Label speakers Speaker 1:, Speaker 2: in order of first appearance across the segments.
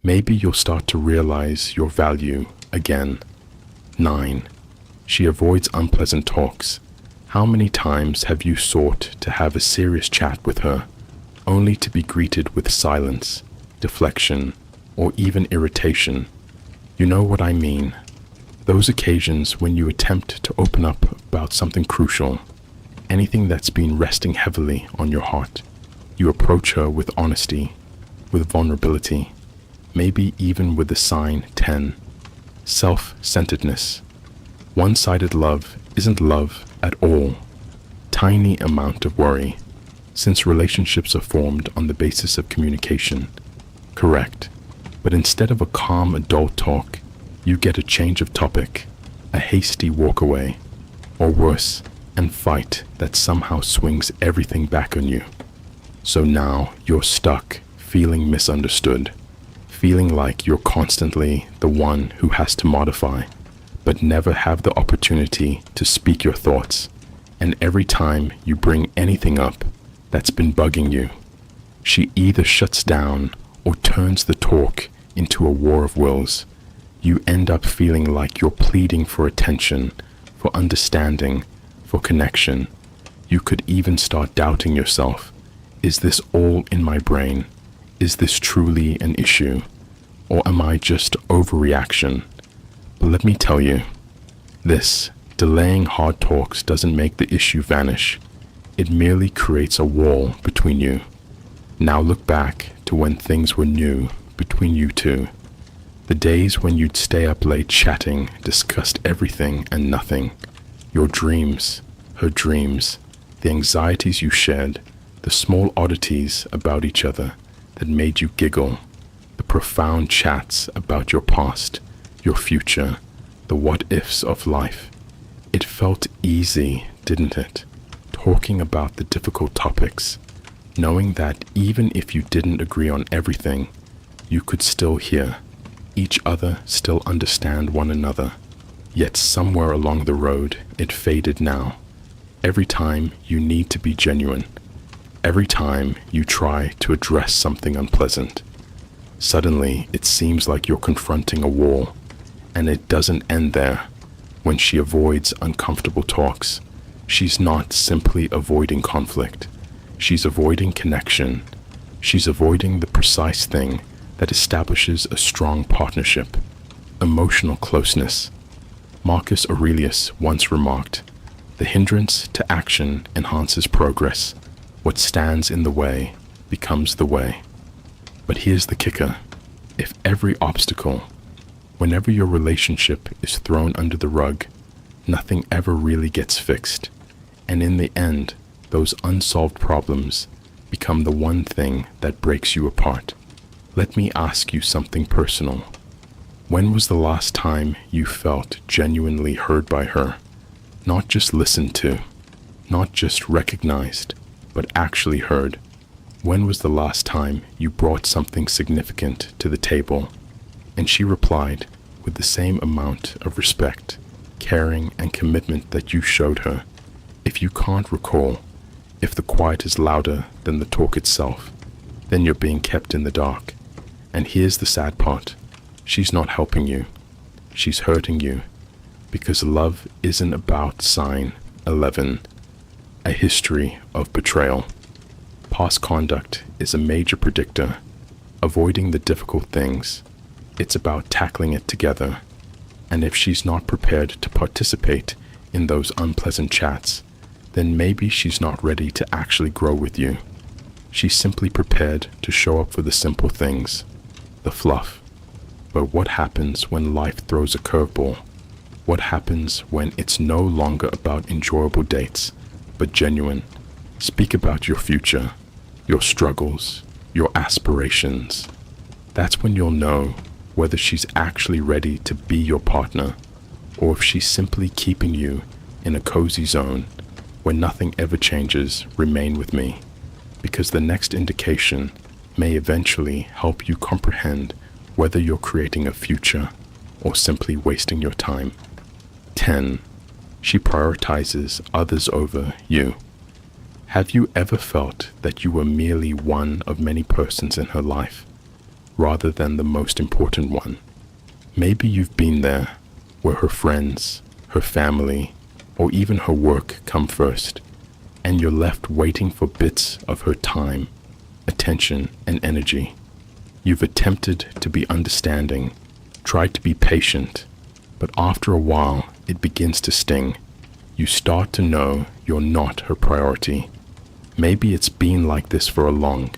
Speaker 1: Maybe you'll start to realize your value again. 9. She avoids unpleasant talks. How many times have you sought to have a serious chat with her, only to be greeted with silence, deflection, or even irritation? You know what I mean. Those occasions when you attempt to open up about something crucial, anything that's been resting heavily on your heart. You approach her with honesty, with vulnerability, maybe even with the sign 10. Self-centeredness. One-sided love isn't love at all. Tiny amount of worry, since relationships are formed on the basis of communication. Correct. But instead of a calm adult talk, you get a change of topic, a hasty walk away, or worse, and fight that somehow swings everything back on you. So now you're stuck, feeling misunderstood, feeling like you're constantly the one who has to modify, but never have the opportunity to speak your thoughts. And every time you bring anything up that's been bugging you, she either shuts down or turns the talk into a war of wills. You end up feeling like you're pleading for attention, for understanding, for connection. You could even start doubting yourself. Is this all in my brain? Is this truly an issue? Or am I just overreaction? But let me tell you, this delaying hard talks doesn't make the issue vanish. It merely creates a wall between you. Now look back to when things were new between you two. The days when you'd stay up late chatting, discussed everything and nothing. Your dreams, her dreams, the anxieties you shared, the small oddities about each other that made you giggle, the profound chats about your past, your future, the what-ifs of life. It felt easy, didn't it? Talking about the difficult topics, knowing that even if you didn't agree on everything, you could still hear each other, still understand one another. Yet somewhere along the road, it faded now. Every time you need to be genuine, every time you try to address something unpleasant, suddenly it seems like you're confronting a wall, and it doesn't end there. When she avoids uncomfortable talks, she's not simply avoiding conflict. She's avoiding connection. She's avoiding the precise thing that establishes a strong partnership, emotional closeness. Marcus Aurelius once remarked, "The hindrance to action enhances progress. What stands in the way becomes the way." But here's the kicker. If every obstacle, whenever your relationship is thrown under the rug, nothing ever really gets fixed. And in the end, those unsolved problems become the one thing that breaks you apart. Let me ask you something personal. When was the last time you felt genuinely heard by her? Not just listened to, not just recognized, but actually heard. When was the last time you brought something significant to the table, and she replied with the same amount of respect, caring, and commitment that you showed her? If you can't recall, if the quiet is louder than the talk itself, then you're being kept in the dark. And here's the sad part. She's not helping you. She's hurting you. Because love isn't about sign 11, a history of betrayal. Past conduct is a major predictor. Avoiding the difficult things. It's about tackling it together. And if she's not prepared to participate in those unpleasant chats, then maybe she's not ready to actually grow with you. She's simply prepared to show up for the simple things, the fluff. But what happens when life throws a curveball? What happens when it's no longer about enjoyable dates, but genuine? Speak about your future, your struggles, your aspirations. That's when you'll know whether she's actually ready to be your partner, or if she's simply keeping you in a cozy zone where nothing ever changes. Remain with me, because the next indication may eventually help you comprehend whether you're creating a future or simply wasting your time. 10. She prioritizes others over you. Have you ever felt that you were merely one of many persons in her life? rather than the most important one. Maybe you've been there, where her friends, her family, or even her work come first, and you're left waiting for bits of her time, attention, and energy. You've attempted to be understanding, tried to be patient, but after a while it begins to sting. You start to know you're not her priority. Maybe it's been like this for a long.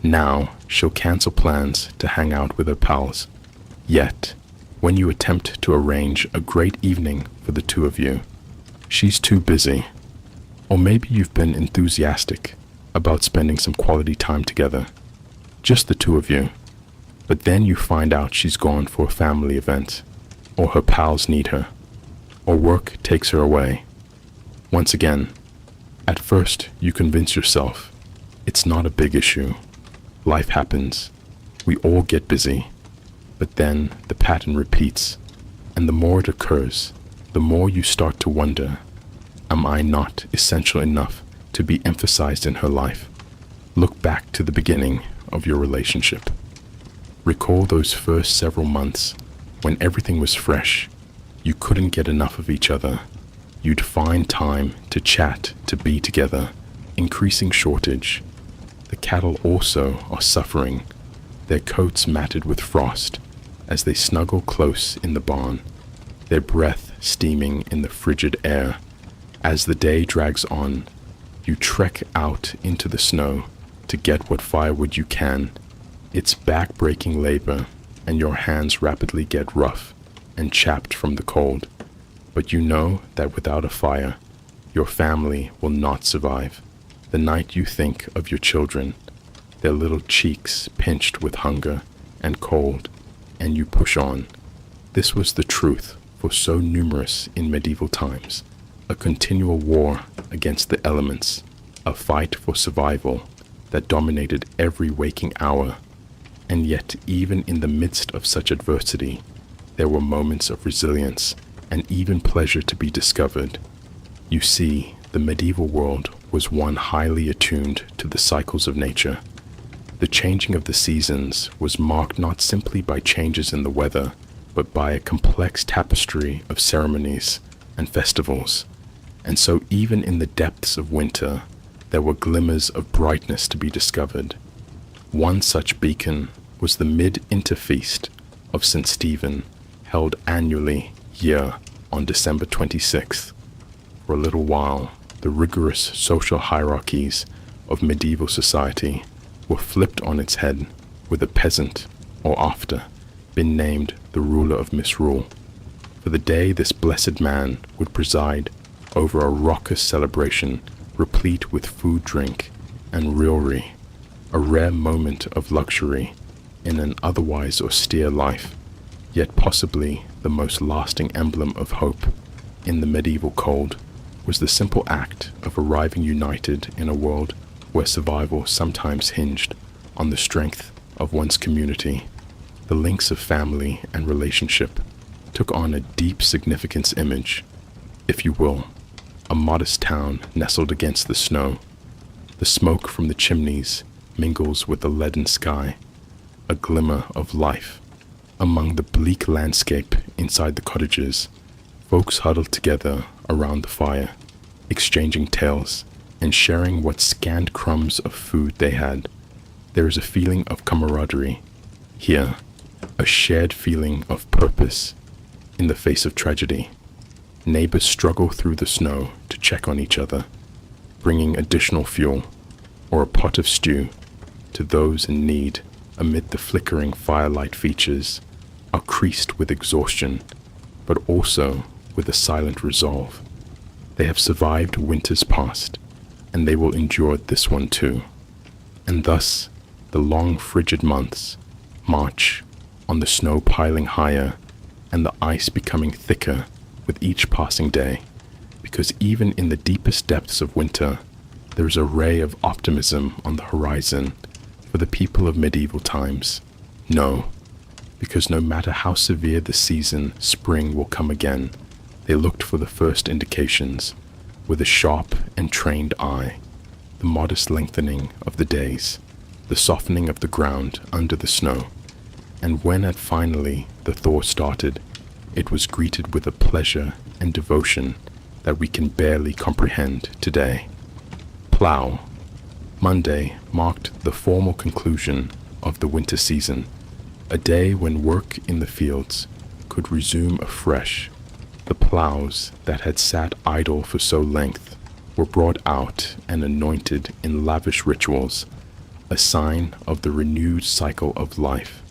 Speaker 1: Now she'll cancel plans to hang out with her pals. Yet, when you attempt to arrange a great evening for the two of you, she's too busy. Or maybe you've been enthusiastic about spending some quality time together, just the two of you, but then you find out she's gone for a family event, or her pals need her, or work takes her away. Once again, at first you convince yourself it's not a big issue. Life happens. We all get busy. But then the pattern repeats, and the more it occurs, the more you start to wonder, am I not essential enough to be emphasized in her life? Look back to the beginning of your relationship. Recall those first several months when everything was fresh. You couldn't get enough of each other. You'd find time to chat, to be together, increasing shortage. The cattle also are suffering, their coats matted with frost as they snuggle close in the barn, their breath steaming in the frigid air. As the day drags on, you trek out into the snow to get what firewood you can. It's back-breaking labor, and your hands rapidly get rough and chapped from the cold. But you know that without a fire, your family will not survive. The night you think of your children, their little cheeks pinched with hunger and cold, and you push on. This was the truth for so numerous in medieval times, a continual war against the elements, a fight for survival that dominated every waking hour. And yet, even in the midst of such adversity, there were moments of resilience and even pleasure to be discovered. You see, the medieval world was one highly attuned to the cycles of nature. The changing of the seasons was marked not simply by changes in the weather, but by a complex tapestry of ceremonies and festivals. And so even in the depths of winter, there were glimmers of brightness to be discovered. One such beacon was the mid-winter feast of St. Stephen, held annually on December 26th. For a little while, the rigorous social hierarchies of medieval society were flipped on its head, with a peasant, or after, been named the ruler of misrule. For the day this blessed man would preside over a raucous celebration replete with food, drink, and revelry, a rare moment of luxury in an otherwise austere life, yet possibly the most lasting emblem of hope in the medieval cold, was the simple act of arriving united in a world where survival sometimes hinged on the strength of one's community. The links of family and relationship took on a deep significance image, if you will, a modest town nestled against the snow. The smoke from the chimneys mingles with the leaden sky, a glimmer of life. Among the bleak landscape inside the cottages, folks huddled together around the fire, exchanging tales and sharing what scant crumbs of food they had. There is a feeling of camaraderie here, a shared feeling of purpose in the face of tragedy. Neighbors struggle through the snow to check on each other, bringing additional fuel or a pot of stew to those in need amid the flickering firelight. Features are creased with exhaustion, but also with a silent resolve. They have survived winters past, and they will endure this one too. And thus, the long frigid months march on, the snow piling higher and the ice becoming thicker with each passing day, because even in the deepest depths of winter, there is a ray of optimism on the horizon for the people of medieval times. No, because no matter how severe the season, spring will come again. They looked for the first indications with a sharp and trained eye, the modest lengthening of the days, the softening of the ground under the snow, And when finally the thaw started, it was greeted with a pleasure and devotion that we can barely comprehend today. Plow. Monday marked the formal conclusion of the winter season, a day when work in the fields could resume afresh. The plows that had sat idle for so length were brought out and anointed in lavish rituals, a sign of the renewed cycle of life.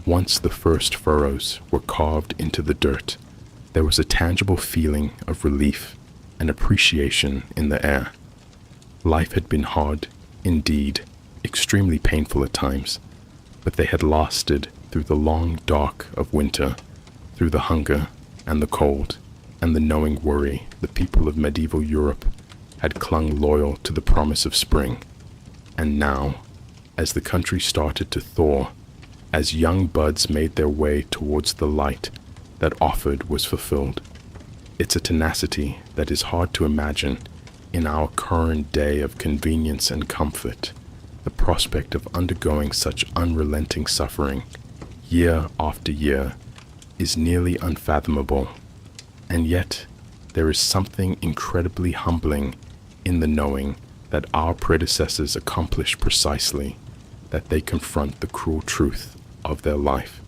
Speaker 1: Once the first furrows were carved into the dirt, there was a tangible feeling of relief and appreciation in the air. Life had been hard, indeed, extremely painful at times, but they had lasted through the long dark of winter, through the hunger and the cold and the knowing worry. The people of medieval Europe had clung loyal to the promise of spring. And now, as the country started to thaw, as young buds made their way towards the light that offered was fulfilled. It's a tenacity that is hard to imagine in our current day of convenience and comfort. The prospect of undergoing such unrelenting suffering, year after year, is nearly unfathomable. And yet, there is something incredibly humbling in the knowing that our predecessors accomplished precisely that. They confront the cruel truth of their life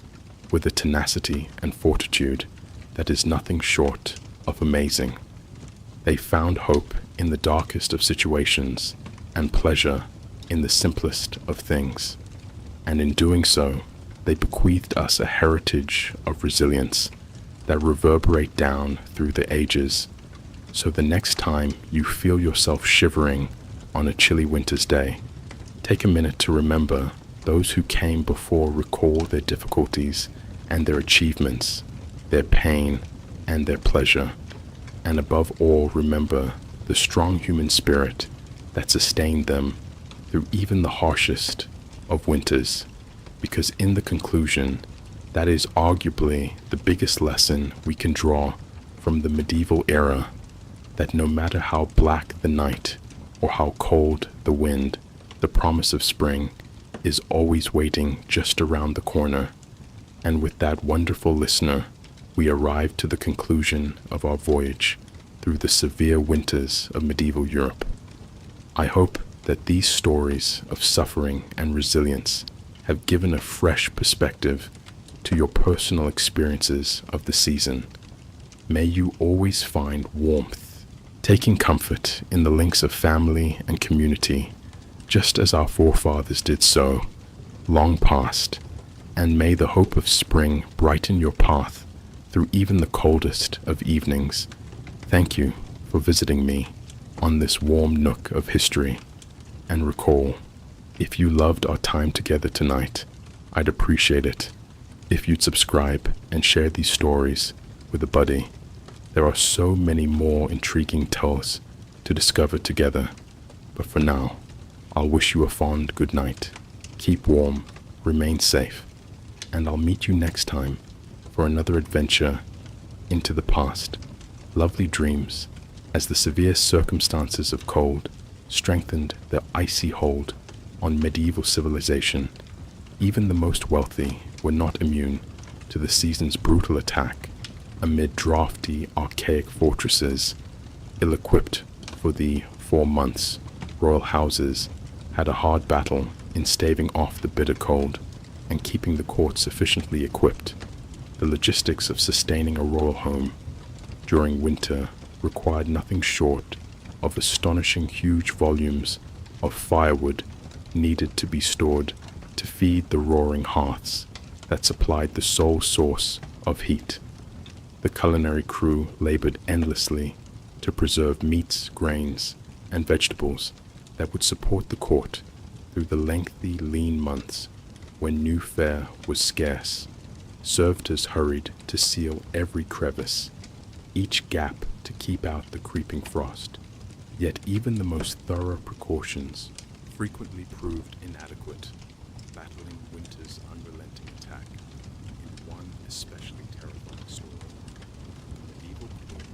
Speaker 1: with a tenacity and fortitude that is nothing short of amazing. They found hope in the darkest of situations and pleasure in the simplest of things, and in doing so, they bequeathed us a heritage of resilience that reverberate down through the ages. So the next time you feel yourself shivering on a chilly winter's day, take a minute to remember those who came before, recall their difficulties and their achievements, their pain and their pleasure, and above all remember the strong human spirit that sustained them through even the harshest of winters, because in the conclusion, that is arguably the biggest lesson we can draw from the medieval era, that no matter how black the night or how cold the wind, the promise of spring is always waiting just around the corner. And with that wonderful listener, we arrive to the conclusion of our voyage through the severe winters of medieval Europe. I hope that these stories of suffering and resilience have given a fresh perspective to your personal experiences of the season. May you always find warmth, taking comfort in the links of family and community, just as our forefathers did so, long past, and may the hope of spring brighten your path through even the coldest of evenings. Thank you for visiting me on this warm nook of history. And recall, if you loved our time together tonight, I'd appreciate it if you'd subscribe and share these stories with a buddy. There are so many more intriguing tales to discover together, but for now, I'll wish you a fond good night. Keep warm, remain safe, and I'll meet you next time for another adventure into the past. Lovely dreams, as the severe circumstances of cold strengthened their icy hold on medieval civilization. Even the most wealthy were not immune to the season's brutal attack. Amid drafty, archaic fortresses, ill-equipped for the 4 months, royal houses had a hard battle in staving off the bitter cold and keeping the court sufficiently equipped. The logistics of sustaining a royal home during winter required nothing short of astonishing huge volumes of firewood needed to be stored to feed the roaring hearths that supplied the sole source of heat. The culinary crew labored endlessly to preserve meats, grains, and vegetables that would support the court through the lengthy, lean months when new fare was scarce. Servitors hurried to seal every crevice, each gap to keep out the creeping frost. Yet even the most thorough precautions frequently proved inadequate, battling winter's unrelenting attack. In one especially terrifying story, the medieval queen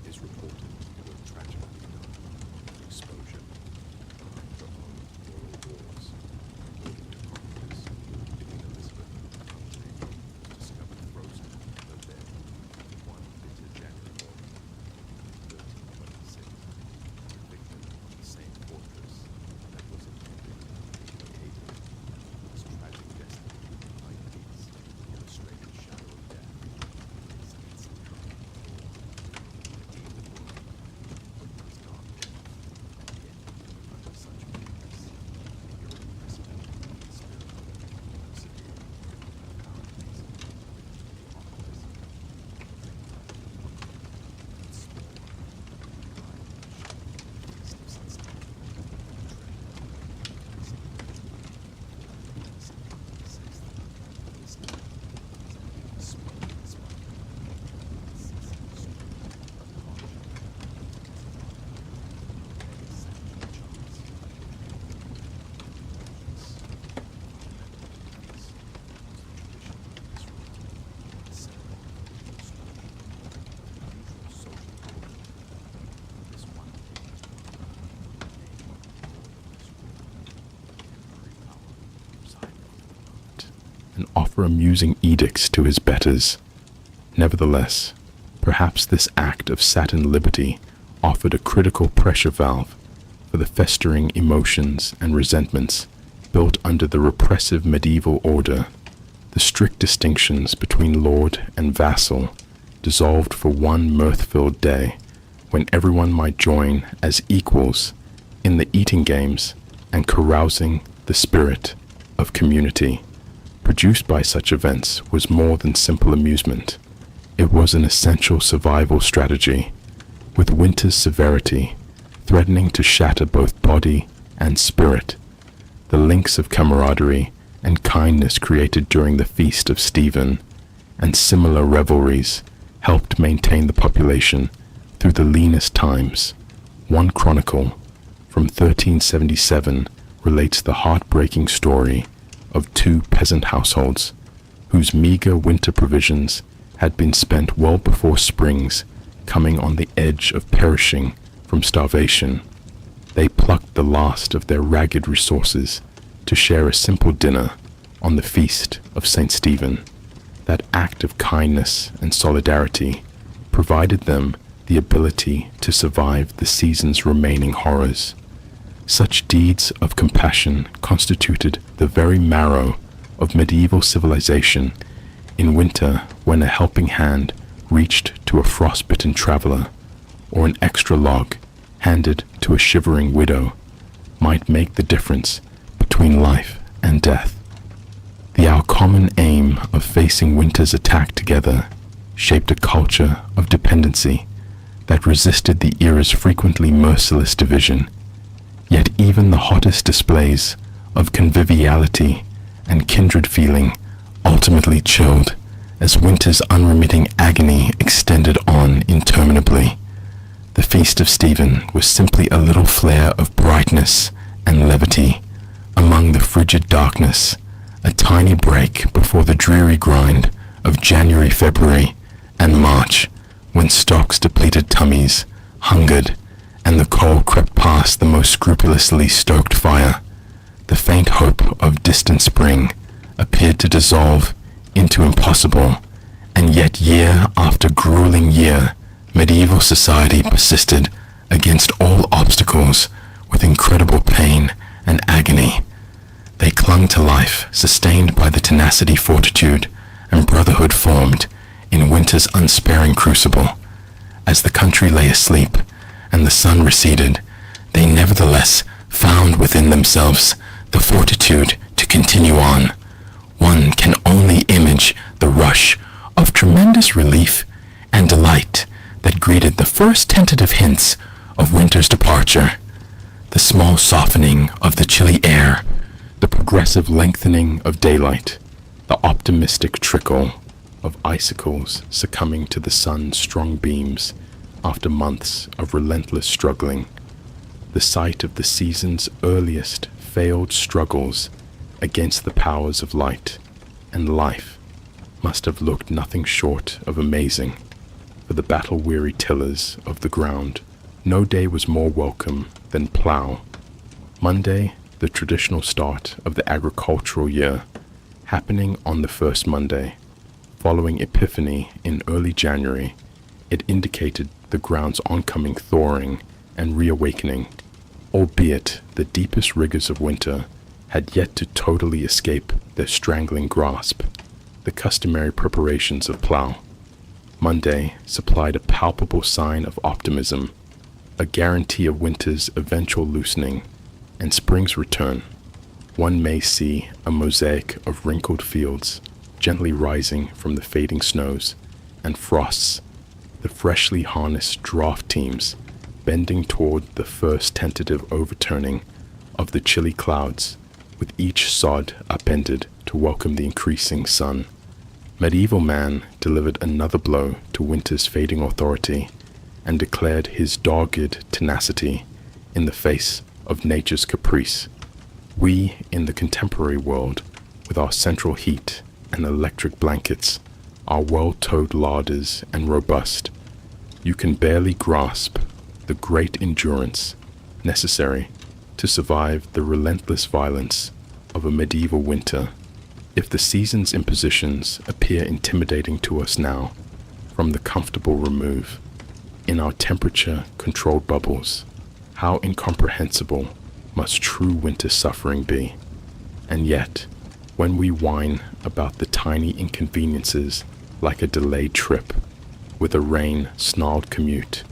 Speaker 1: is reported to have tragically died of exposure behind her own royal walls, according to chroniclers. Queen Elizabeth offer amusing edicts to his betters. Nevertheless, perhaps this act of satin liberty offered a critical pressure valve for the festering emotions and resentments built under the repressive medieval order. The strict distinctions between lord and vassal dissolved for one mirth-filled day when everyone might join as equals in the eating games and carousing the spirit of community. Produced by such events was more than simple amusement. It was an essential survival strategy, with winter's severity threatening to shatter both body and spirit. The links of camaraderie and kindness created during the Feast of Stephen and similar revelries helped maintain the population through the leanest times. One chronicle from 1377 relates the heartbreaking story of two peasant households whose meager winter provisions had been spent well before springs, coming on the edge of perishing from starvation. They plucked the last of their ragged resources to share a simple dinner on the feast of St. Stephen. That act of kindness and solidarity provided them the ability to survive the season's remaining horrors. Such deeds of compassion constituted the very marrow of medieval civilization. In winter, when a helping hand reached to a frostbitten traveler, or an extra log handed to a shivering widow, might make the difference between life and death. Our common aim of facing winter's attack together shaped a culture of dependency that resisted the era's frequently merciless division. Yet even the hottest displays of conviviality and kindred feeling ultimately chilled as winter's unremitting agony extended on interminably. The Feast of Stephen was simply a little flare of brightness and levity among the frigid darkness, a tiny break before the dreary grind of January, February, and March, when stock's depleted tummies hungered and the coal crept past the most scrupulously stoked fire. The faint hope of distant spring appeared to dissolve into impossible, and yet year after grueling year, medieval society persisted against all obstacles with incredible pain and agony. They clung to life, sustained by the tenacity, fortitude, and brotherhood formed in winter's unsparing crucible. As the country lay asleep and the sun receded, they nevertheless found within themselves the fortitude to continue on. One can only image the rush of tremendous relief and delight that greeted the first tentative hints of winter's departure. The small softening of the chilly air, the progressive lengthening of daylight, the optimistic trickle of icicles succumbing to the sun's strong beams after months of relentless struggling, the sight of the season's earliest failed struggles against the powers of light and life must have looked nothing short of amazing for the battle-weary tillers of the ground. No day was more welcome than plough. Monday, the traditional start of the agricultural year, happening on the first Monday, following Epiphany in early January, it indicated the ground's oncoming thawing and reawakening, albeit the deepest rigors of winter had yet to totally escape their strangling grasp. The customary preparations of plough. Monday supplied a palpable sign of optimism, a guarantee of winter's eventual loosening and spring's return. One may see a mosaic of wrinkled fields gently rising from the fading snows and frosts, the freshly harnessed draft teams bending toward the first tentative overturning of the chilly clouds, with each sod upended to welcome the increasing sun. Medieval man delivered another blow to winter's fading authority and declared his dogged tenacity in the face of nature's caprice. We, in the contemporary world, with our central heat and electric blankets, our well-towed larders and robust, you can barely grasp the great endurance necessary to survive the relentless violence of a medieval winter. If the season's impositions appear intimidating to us now, from the comfortable remove, in our temperature-controlled bubbles, how incomprehensible must true winter suffering be. And yet, when we whine about the tiny inconveniences like a delayed trip, with a rain-snarled commute,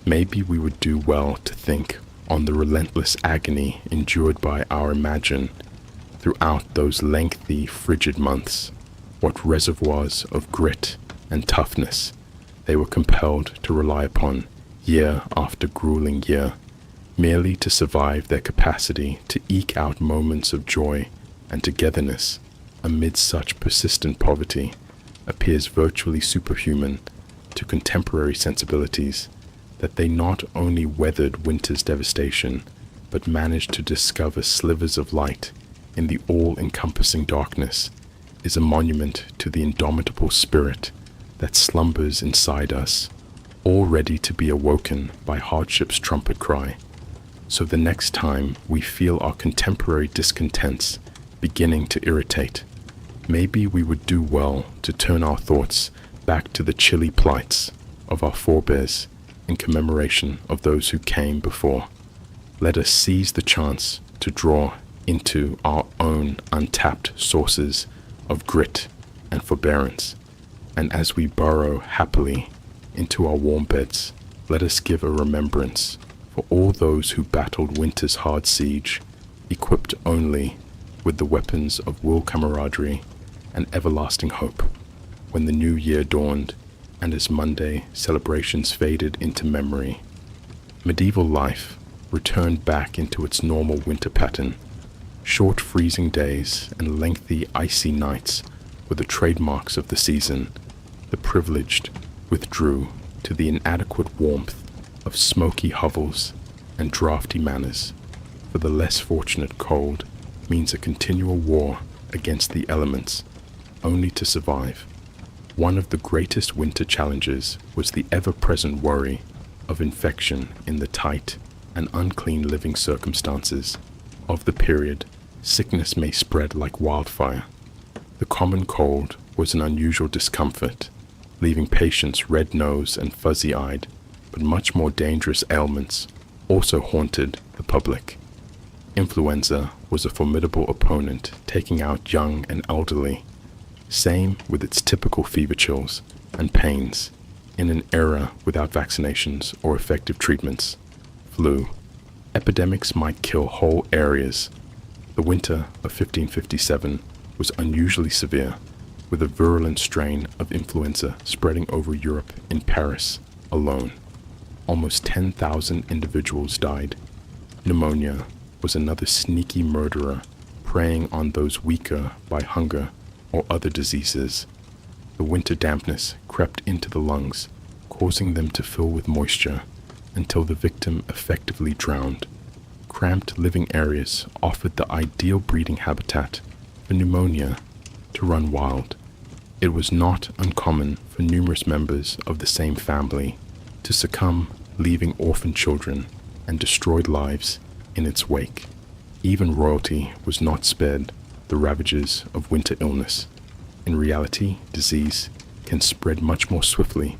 Speaker 1: maybe we would do well to think on the relentless agony endured by our imagine throughout those lengthy, frigid months, what reservoirs of grit and toughness they were compelled to rely upon year after grueling year, merely to survive their capacity to eke out moments of joy and togetherness amid such persistent poverty appears virtually superhuman to contemporary sensibilities, that they not only weathered winter's devastation, but managed to discover slivers of light in the all-encompassing darkness, is a monument to the indomitable spirit that slumbers inside us, all ready to be awoken by hardship's trumpet cry. So the next time we feel our contemporary discontents beginning to irritate, maybe we would do well to turn our thoughts back to the chilly plights of our forebears in commemoration of those who came before. Let us seize the chance to draw into our own untapped sources of grit and forbearance, and as we burrow happily into our warm beds, let us give a remembrance for all those who battled winter's hard siege, equipped only with the weapons of will camaraderie and everlasting hope, when the new year dawned and as Monday celebrations faded into memory. Medieval life returned back into its normal winter pattern. Short freezing days and lengthy icy nights were the trademarks of the season. The privileged withdrew to the inadequate warmth of smoky hovels and draughty manors. For the less fortunate, cold means a continual war against the elements, only to survive. One of the greatest winter challenges was the ever-present worry of infection in the tight and unclean living circumstances of the period. Sickness may spread like wildfire. The common cold was an unusual discomfort, leaving patients red-nosed and fuzzy-eyed, but much more dangerous ailments also haunted the public. Influenza was a formidable opponent, taking out young and elderly. Same with its typical fever chills and pains in an era without vaccinations or effective treatments. Flu. Epidemics might kill whole areas. The winter of 1557 was unusually severe, with a virulent strain of influenza spreading over Europe in Paris alone. Almost 10,000 individuals died. Pneumonia was another sneaky murderer, preying on those weaker by hunger or other diseases. The winter dampness crept into the lungs, causing them to fill with moisture until the victim effectively drowned. Cramped living areas offered the ideal breeding habitat for pneumonia to run wild. It was not uncommon for numerous members of the same family to succumb, leaving orphan children and destroyed lives in its wake. Even royalty was not spared the ravages of winter illness. In reality, disease can spread much more swiftly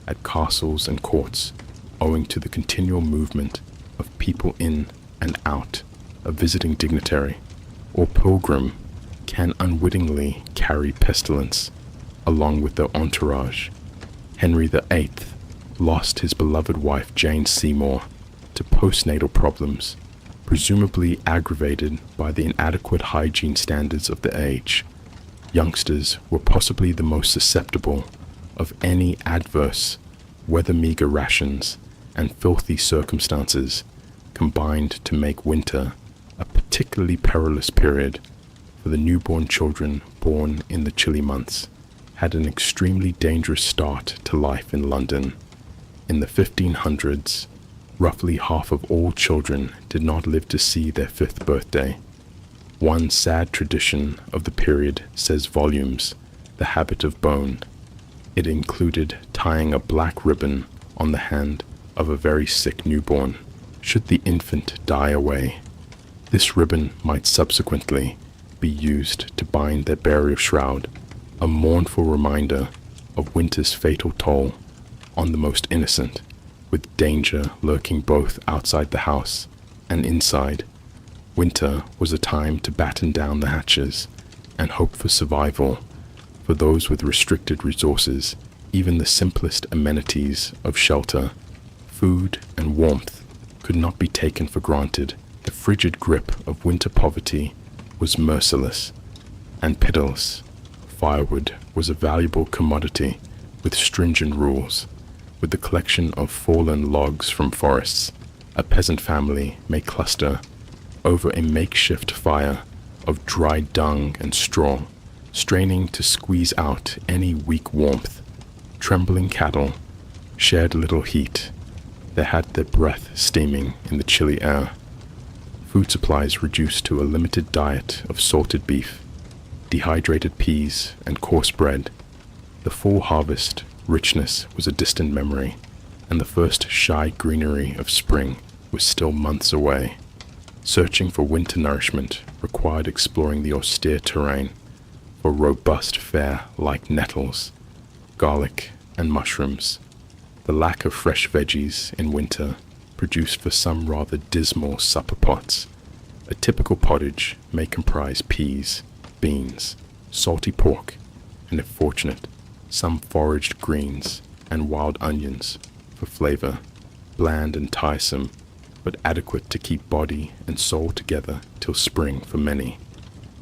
Speaker 1: at castles and courts, owing to the continual movement of people in and out. A visiting dignitary or pilgrim can unwittingly carry pestilence along with their entourage. Henry VIII lost his beloved wife Jane Seymour to postnatal problems, presumably aggravated by the inadequate hygiene standards of the age. Youngsters were possibly the most susceptible of any adverse, weather-meager rations and filthy circumstances combined to make winter a particularly perilous period, for the newborn children born in the chilly months had an extremely dangerous start to life in London. In the 1500s, roughly half of all children did not live to see their 5th birthday. One sad tradition of the period says volumes, the habit of bone. It included tying a black ribbon on the hand of a very sick newborn, should the infant die away. This ribbon might subsequently be used to bind their burial shroud, a mournful reminder of winter's fatal toll on the most innocent, with danger lurking both outside the house and inside. Winter was a time to batten down the hatches and hope for survival. For those with restricted resources, even the simplest amenities of shelter, food, and warmth could not be taken for granted. The frigid grip of winter poverty was merciless and pitiless. Firewood was a valuable commodity with stringent rules. With the collection of fallen logs from forests, a peasant family may cluster over a makeshift fire of dried dung and straw, straining to squeeze out any weak warmth. Trembling cattle shared little heat. They had their breath steaming in the chilly air. Food supplies reduced to a limited diet of salted beef, dehydrated peas, and coarse bread. The full harvest richness was a distant memory, and the first shy greenery of spring was still months away. Searching for winter nourishment required exploring the austere terrain for robust fare like nettles, garlic, and mushrooms. The lack of fresh veggies in winter produced for some rather dismal supper pots. A typical pottage may comprise peas, beans, salty pork, and if fortunate, some foraged greens and wild onions for flavor, bland and tiresome, but adequate to keep body and soul together till spring for many.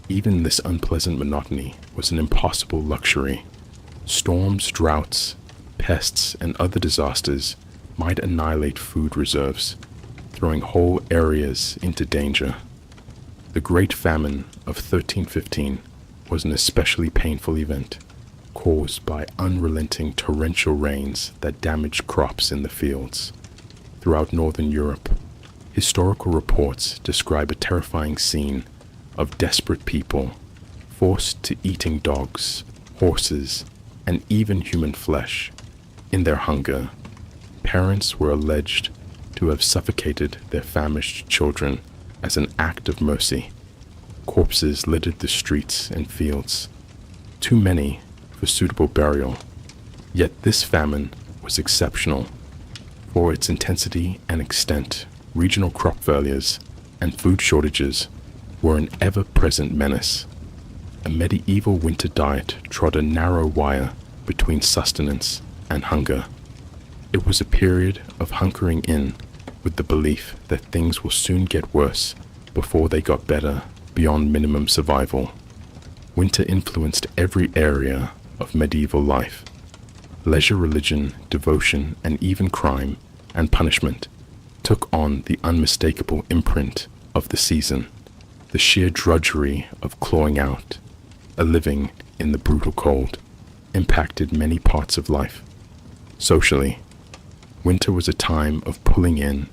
Speaker 1: Even this unpleasant monotony was an impossible luxury. Storms, droughts, pests, and other disasters might annihilate food reserves, throwing whole areas into danger. The Great Famine of 1315 was an especially painful event, caused by unrelenting torrential rains that damaged crops in the fields. Throughout northern Europe, historical reports describe a terrifying scene of desperate people forced to eating dogs, horses, and even human flesh. In their hunger, parents were alleged to have suffocated their famished children as an act of mercy. Corpses littered the streets and fields, too many for suitable burial. Yet this famine was exceptional for its intensity and extent. Regional crop failures and food shortages were an ever-present menace. A medieval winter diet trod a narrow wire between sustenance and hunger. It was a period of hunkering in with the belief that things will soon get worse before they got better beyond minimum survival. Winter influenced every area of medieval life. Leisure, religion, devotion, and even crime and punishment took on the unmistakable imprint of the season. The sheer drudgery of clawing out a living in the brutal cold impacted many parts of life. Socially, winter was a time of pulling in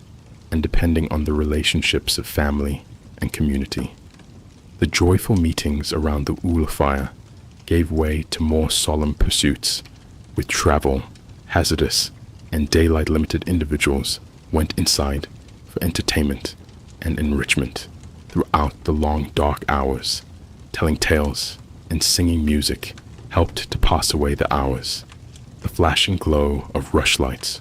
Speaker 1: and depending on the relationships of family and community. The joyful meetings around the Ula fire gave way to more solemn pursuits, with travel, hazardous, and daylight-limited individuals went inside for entertainment and enrichment. Throughout the long dark hours, telling tales and singing music helped to pass away the hours. The flashing glow of rushlights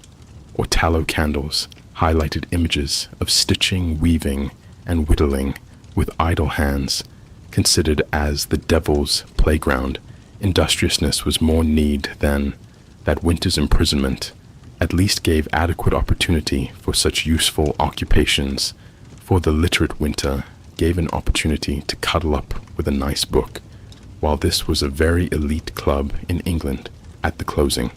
Speaker 1: or tallow candles highlighted images of stitching, weaving, and whittling with idle hands, considered as the devil's playground. Industriousness was more need than that winter's imprisonment at least gave adequate opportunity for such useful occupations, for the literate winter gave an opportunity to cuddle up with a nice book, while this was a very elite club in England at the closing.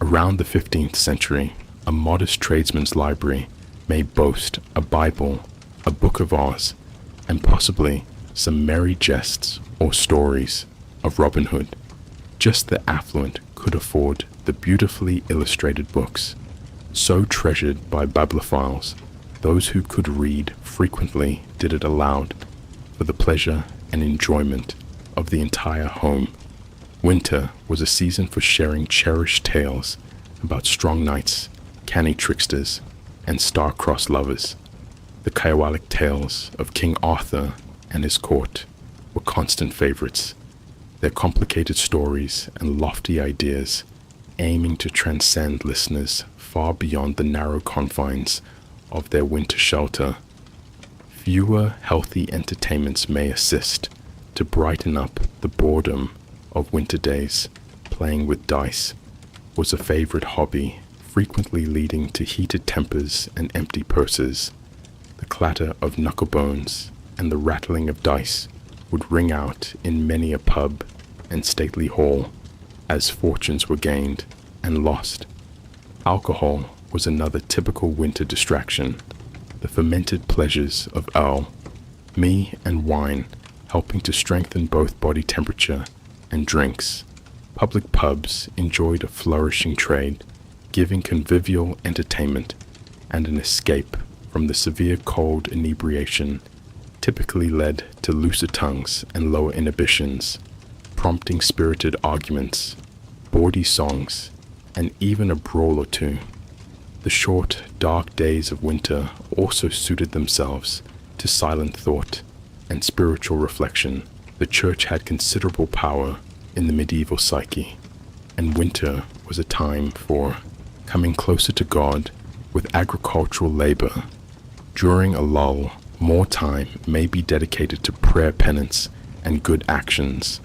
Speaker 1: Around the 15th century, a modest tradesman's library may boast a Bible, a Book of Oz, and possibly some merry jests or stories of Robin Hood. Just the affluent could afford the beautifully illustrated books, so treasured by bibliophiles. Those who could read frequently did it aloud for the pleasure and enjoyment of the entire home. Winter was a season for sharing cherished tales about strong knights, canny tricksters, and star-crossed lovers. The Kiowa tales of King Arthur and his court, constant favorites, their complicated stories and lofty ideas aiming to transcend listeners far beyond the narrow confines of their winter shelter. Fewer healthy entertainments may assist to brighten up the boredom of winter days. Playing with dice was a favorite hobby, frequently leading to heated tempers and empty purses. The clatter of knuckle bones and the rattling of dice would ring out in many a pub and stately hall as fortunes were gained and lost. Alcohol was another typical winter distraction, the fermented pleasures of ale, mead and wine helping to strengthen both body temperature and drinks. Public pubs enjoyed a flourishing trade, giving convivial entertainment and an escape from the severe cold inebriation typically led to looser tongues and lower inhibitions, prompting spirited arguments, bawdy songs, and even a brawl or two. The short, dark days of winter also suited themselves to silent thought and spiritual reflection. The church had considerable power in the medieval psyche, and winter was a time for coming closer to God with agricultural labor. During a lull, more time may be dedicated to prayer, penance, and good actions.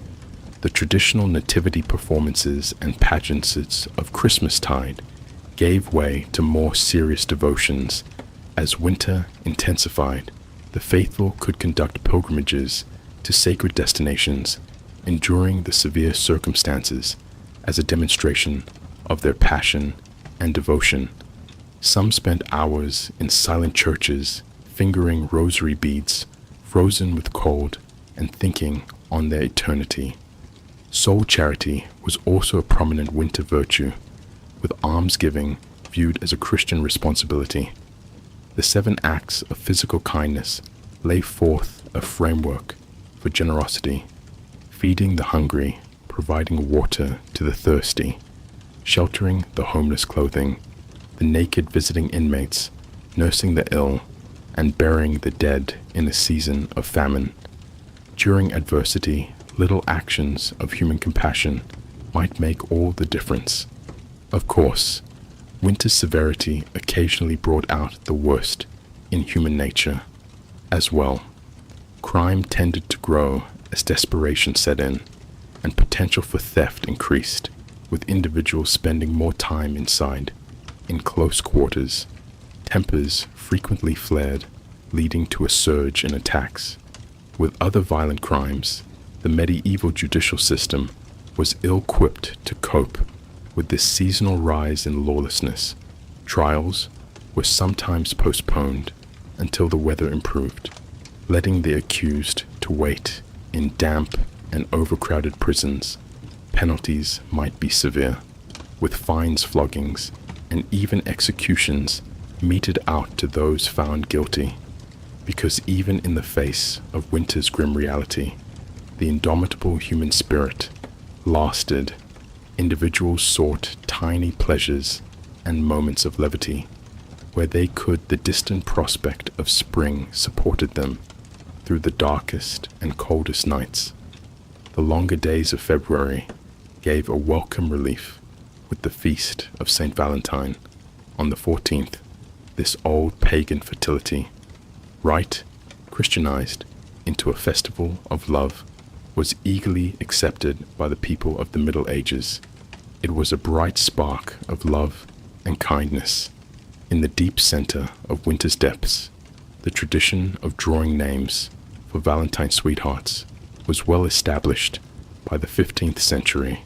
Speaker 1: The traditional nativity performances and pageants of Christmastide gave way to more serious devotions. As winter intensified, the faithful could conduct pilgrimages to sacred destinations, enduring the severe circumstances as a demonstration of their passion and devotion. Some spent hours in silent churches, fingering rosary beads, frozen with cold, and thinking on their eternity. Soul charity was also a prominent winter virtue, with almsgiving viewed as a Christian responsibility. The 7 acts of physical kindness lay forth a framework for generosity, feeding the hungry, providing water to the thirsty, sheltering the homeless, clothing the naked, visiting inmates, nursing the ill, and burying the dead in a season of famine. During adversity, little actions of human compassion might make all the difference. Of course, winter's severity occasionally brought out the worst in human nature as well. Crime tended to grow as desperation set in, and potential for theft increased, with individuals spending more time inside, in close quarters. Tempers frequently flared, leading to a surge in attacks. With other violent crimes, the medieval judicial system was ill-equipped to cope with this seasonal rise in lawlessness. Trials were sometimes postponed until the weather improved, letting the accused to wait in damp and overcrowded prisons. Penalties might be severe, with fines, floggings, and even executions meted out to those found guilty, because even in the face of winter's grim reality, the indomitable human spirit lasted. Individuals sought tiny pleasures and moments of levity, where they could. The distant prospect of spring supported them through the darkest and coldest nights. The longer days of February gave a welcome relief, with the feast of St. Valentine on the 14th. This old pagan fertility, rite Christianized into a festival of love, was eagerly accepted by the people of the Middle Ages. It was a bright spark of love and kindness. In the deep center of winter's depths, the tradition of drawing names for Valentine sweethearts was well established by the 15th century.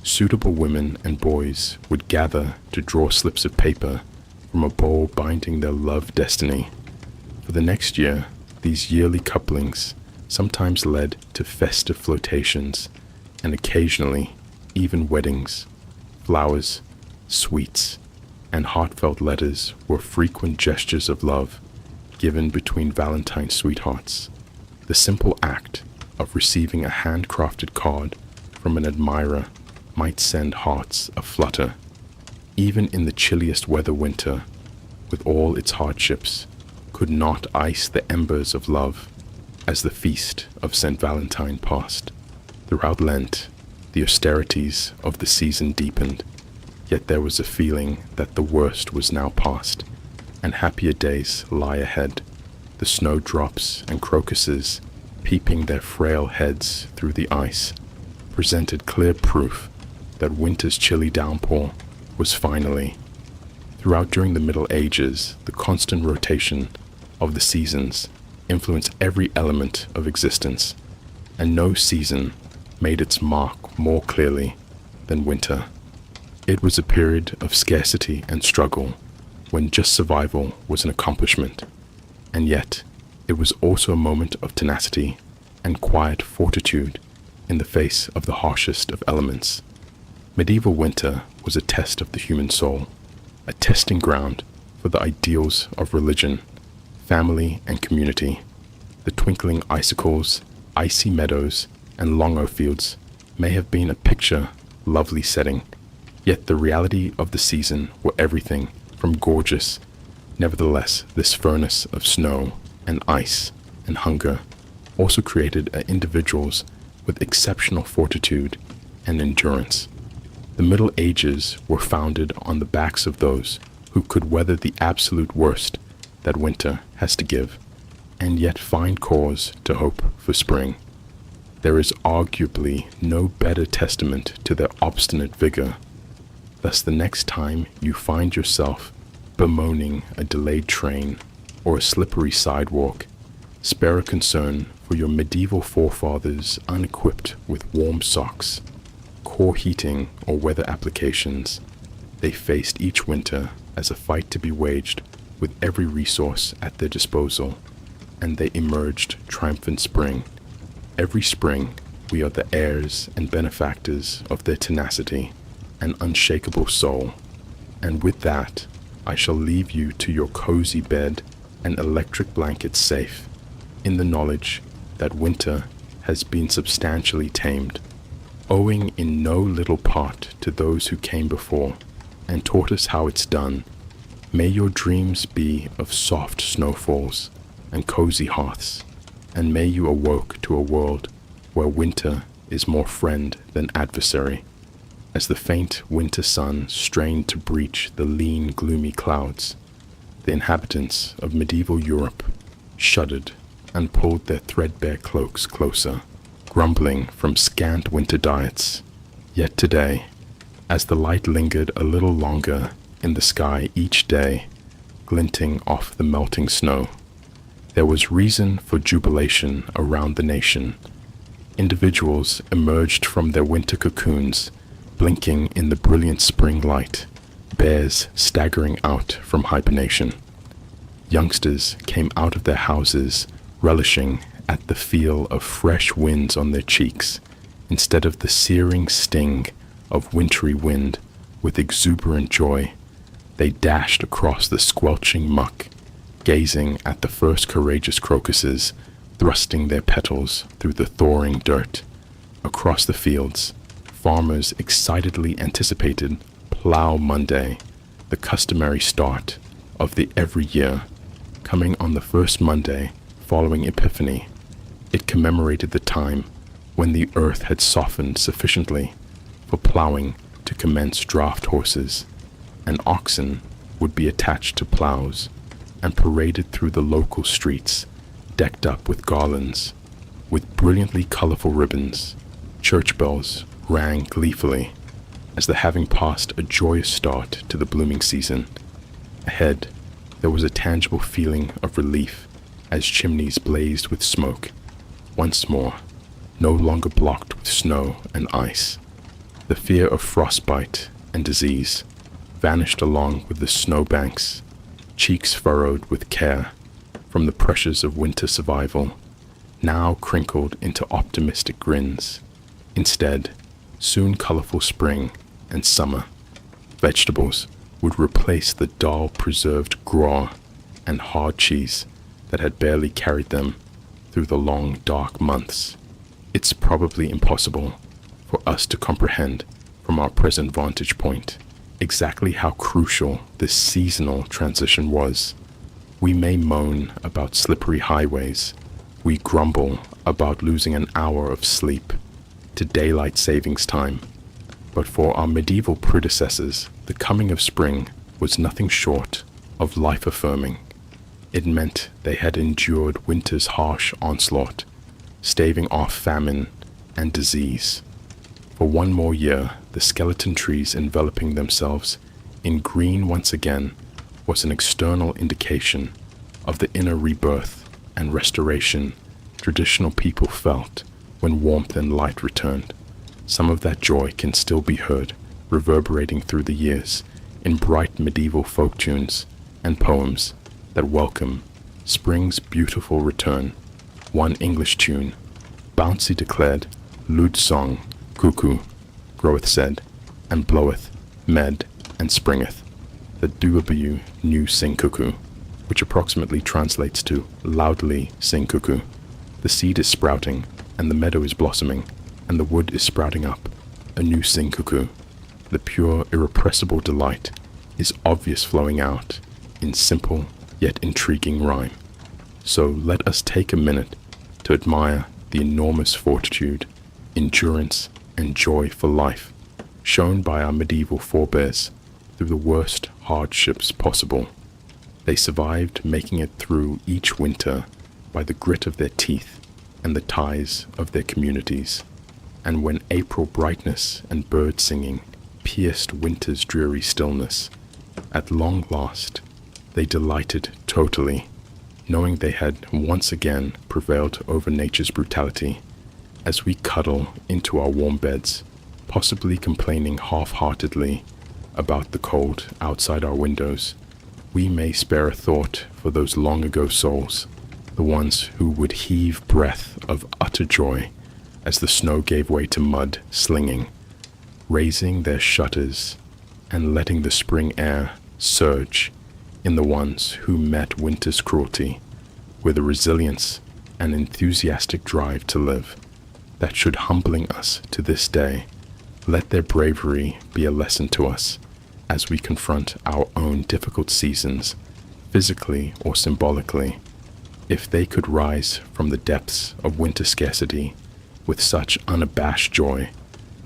Speaker 1: Suitable women and boys would gather to draw slips of paper from a bowl binding their love destiny. For the next year, these yearly couplings sometimes led to festive flirtations and occasionally even weddings. Flowers, sweets, and heartfelt letters were frequent gestures of love given between Valentine sweethearts. The simple act of receiving a handcrafted card from an admirer might send hearts aflutter. Even in the chilliest weather, winter, with all its hardships, could not ice the embers of love. as the feast of St. Valentine passed. Throughout Lent, the austerities of the season deepened, yet there was a feeling that the worst was now past, and happier days lie ahead. The snowdrops and crocuses, peeping their frail heads through the ice, presented clear proof that winter's chilly downpour was finally. Throughout during the Middle Ages, the constant rotation of the seasons influenced every element of existence, and no season made its mark more clearly than winter. It was a period of scarcity and struggle, when just survival was an accomplishment, and yet it was also a moment of tenacity and quiet fortitude in the face of the harshest of elements. Medieval winter was a test of the human soul, a testing ground for the ideals of religion, family, and community. The twinkling icicles, icy meadows, and longo fields may have been a picture lovely setting, yet the reality of the season were everything from gorgeous. Nevertheless, this furnace of snow and ice and hunger also created individuals with exceptional fortitude and endurance. The Middle Ages were founded on the backs of those who could weather the absolute worst that winter has to give, and yet find cause to hope for spring. There is arguably no better testament to their obstinate vigor. Thus, the next time you find yourself bemoaning a delayed train or a slippery sidewalk, spare a concern for your medieval forefathers unequipped with warm socks, core heating, or weather applications. They faced each winter as a fight to be waged with every resource at their disposal, and they emerged triumphant spring. Every spring, we are the heirs and benefactors of their tenacity and unshakable soul. And with that, I shall leave you to your cozy bed and electric blankets safe, in the knowledge that winter has been substantially tamed, owing in no little part to those who came before and taught us how it's done. May your dreams be of soft snowfalls and cozy hearths, and may you awoke to a world where winter is more friend than adversary. As the faint winter sun strained to breach the lean, gloomy clouds, the inhabitants of medieval Europe shuddered and pulled their threadbare cloaks closer, grumbling from scant winter diets. Yet today, as the light lingered a little longer in the sky each day, glinting off the melting snow, there was reason for jubilation around the nation. Individuals emerged from their winter cocoons, blinking in the brilliant spring light, bears staggering out from hibernation. Youngsters came out of their houses, relishing at the feel of fresh winds on their cheeks, instead of the searing sting of wintry wind. With exuberant joy, they dashed across the squelching muck, gazing at the first courageous crocuses thrusting their petals through the thawing dirt. Across the fields, farmers excitedly anticipated Plough Monday, the customary start of the every year. Coming on the first Monday following Epiphany, it commemorated the time when the earth had softened sufficiently for ploughing to commence draft horses, and oxen would be attached to ploughs and paraded through the local streets, decked up with garlands. With brilliantly colorful ribbons, church bells rang gleefully as the having passed a joyous start to the blooming season. Ahead, there was a tangible feeling of relief as chimneys blazed with smoke, once more, no longer blocked with snow and ice. The fear of frostbite and disease vanished along with the snowbanks, cheeks furrowed with care from the pressures of winter survival, now crinkled into optimistic grins. Instead, soon colorful spring and summer vegetables would replace the dull preserved graw and hard cheese that had barely carried them through the long dark months. It's probably impossible for us to comprehend from our present vantage point exactly how crucial this seasonal transition was. We may moan about slippery highways, We grumble about losing an hour of sleep to daylight savings time, but for our medieval predecessors, the coming of spring was nothing short of life-affirming. It meant they had endured winter's harsh onslaught, staving off famine and disease. For one more year, the skeleton trees enveloping themselves in green once again was an external indication of the inner rebirth and restoration traditional people felt when warmth and light returned. Some of that joy can still be heard reverberating through the years in bright medieval folk tunes and poems that welcome spring's beautiful return. One English tune, Bouncy declared, lute song, cuckoo, groweth said, and bloweth, med, and springeth. The doobie new sing cuckoo, which approximately translates to loudly sing cuckoo. The seed is sprouting, and the meadow is blossoming, and the wood is sprouting up, a new sing cuckoo. The pure, irrepressible delight is obvious flowing out in simple yet intriguing rhyme. So let us take a minute to admire the enormous fortitude, endurance, and joy for life shown by our medieval forebears through the worst hardships possible. They survived making it through each winter by the grit of their teeth and the ties of their communities. And when April brightness and bird singing pierced winter's dreary stillness, at long last they delighted totally, knowing they had once again prevailed over nature's brutality. As we cuddle into our warm beds, possibly complaining half-heartedly about the cold outside our windows, we may spare a thought for those long-ago souls, the ones who would heave breath of utter joy as the snow gave way to mud slinging, raising their shutters and letting the spring air surge in the ones who met winter's cruelty with a resilience and enthusiastic drive to live that should humbling us to this day. Let their bravery be a lesson to us as we confront our own difficult seasons, physically or symbolically. If they could rise from the depths of winter scarcity with such unabashed joy,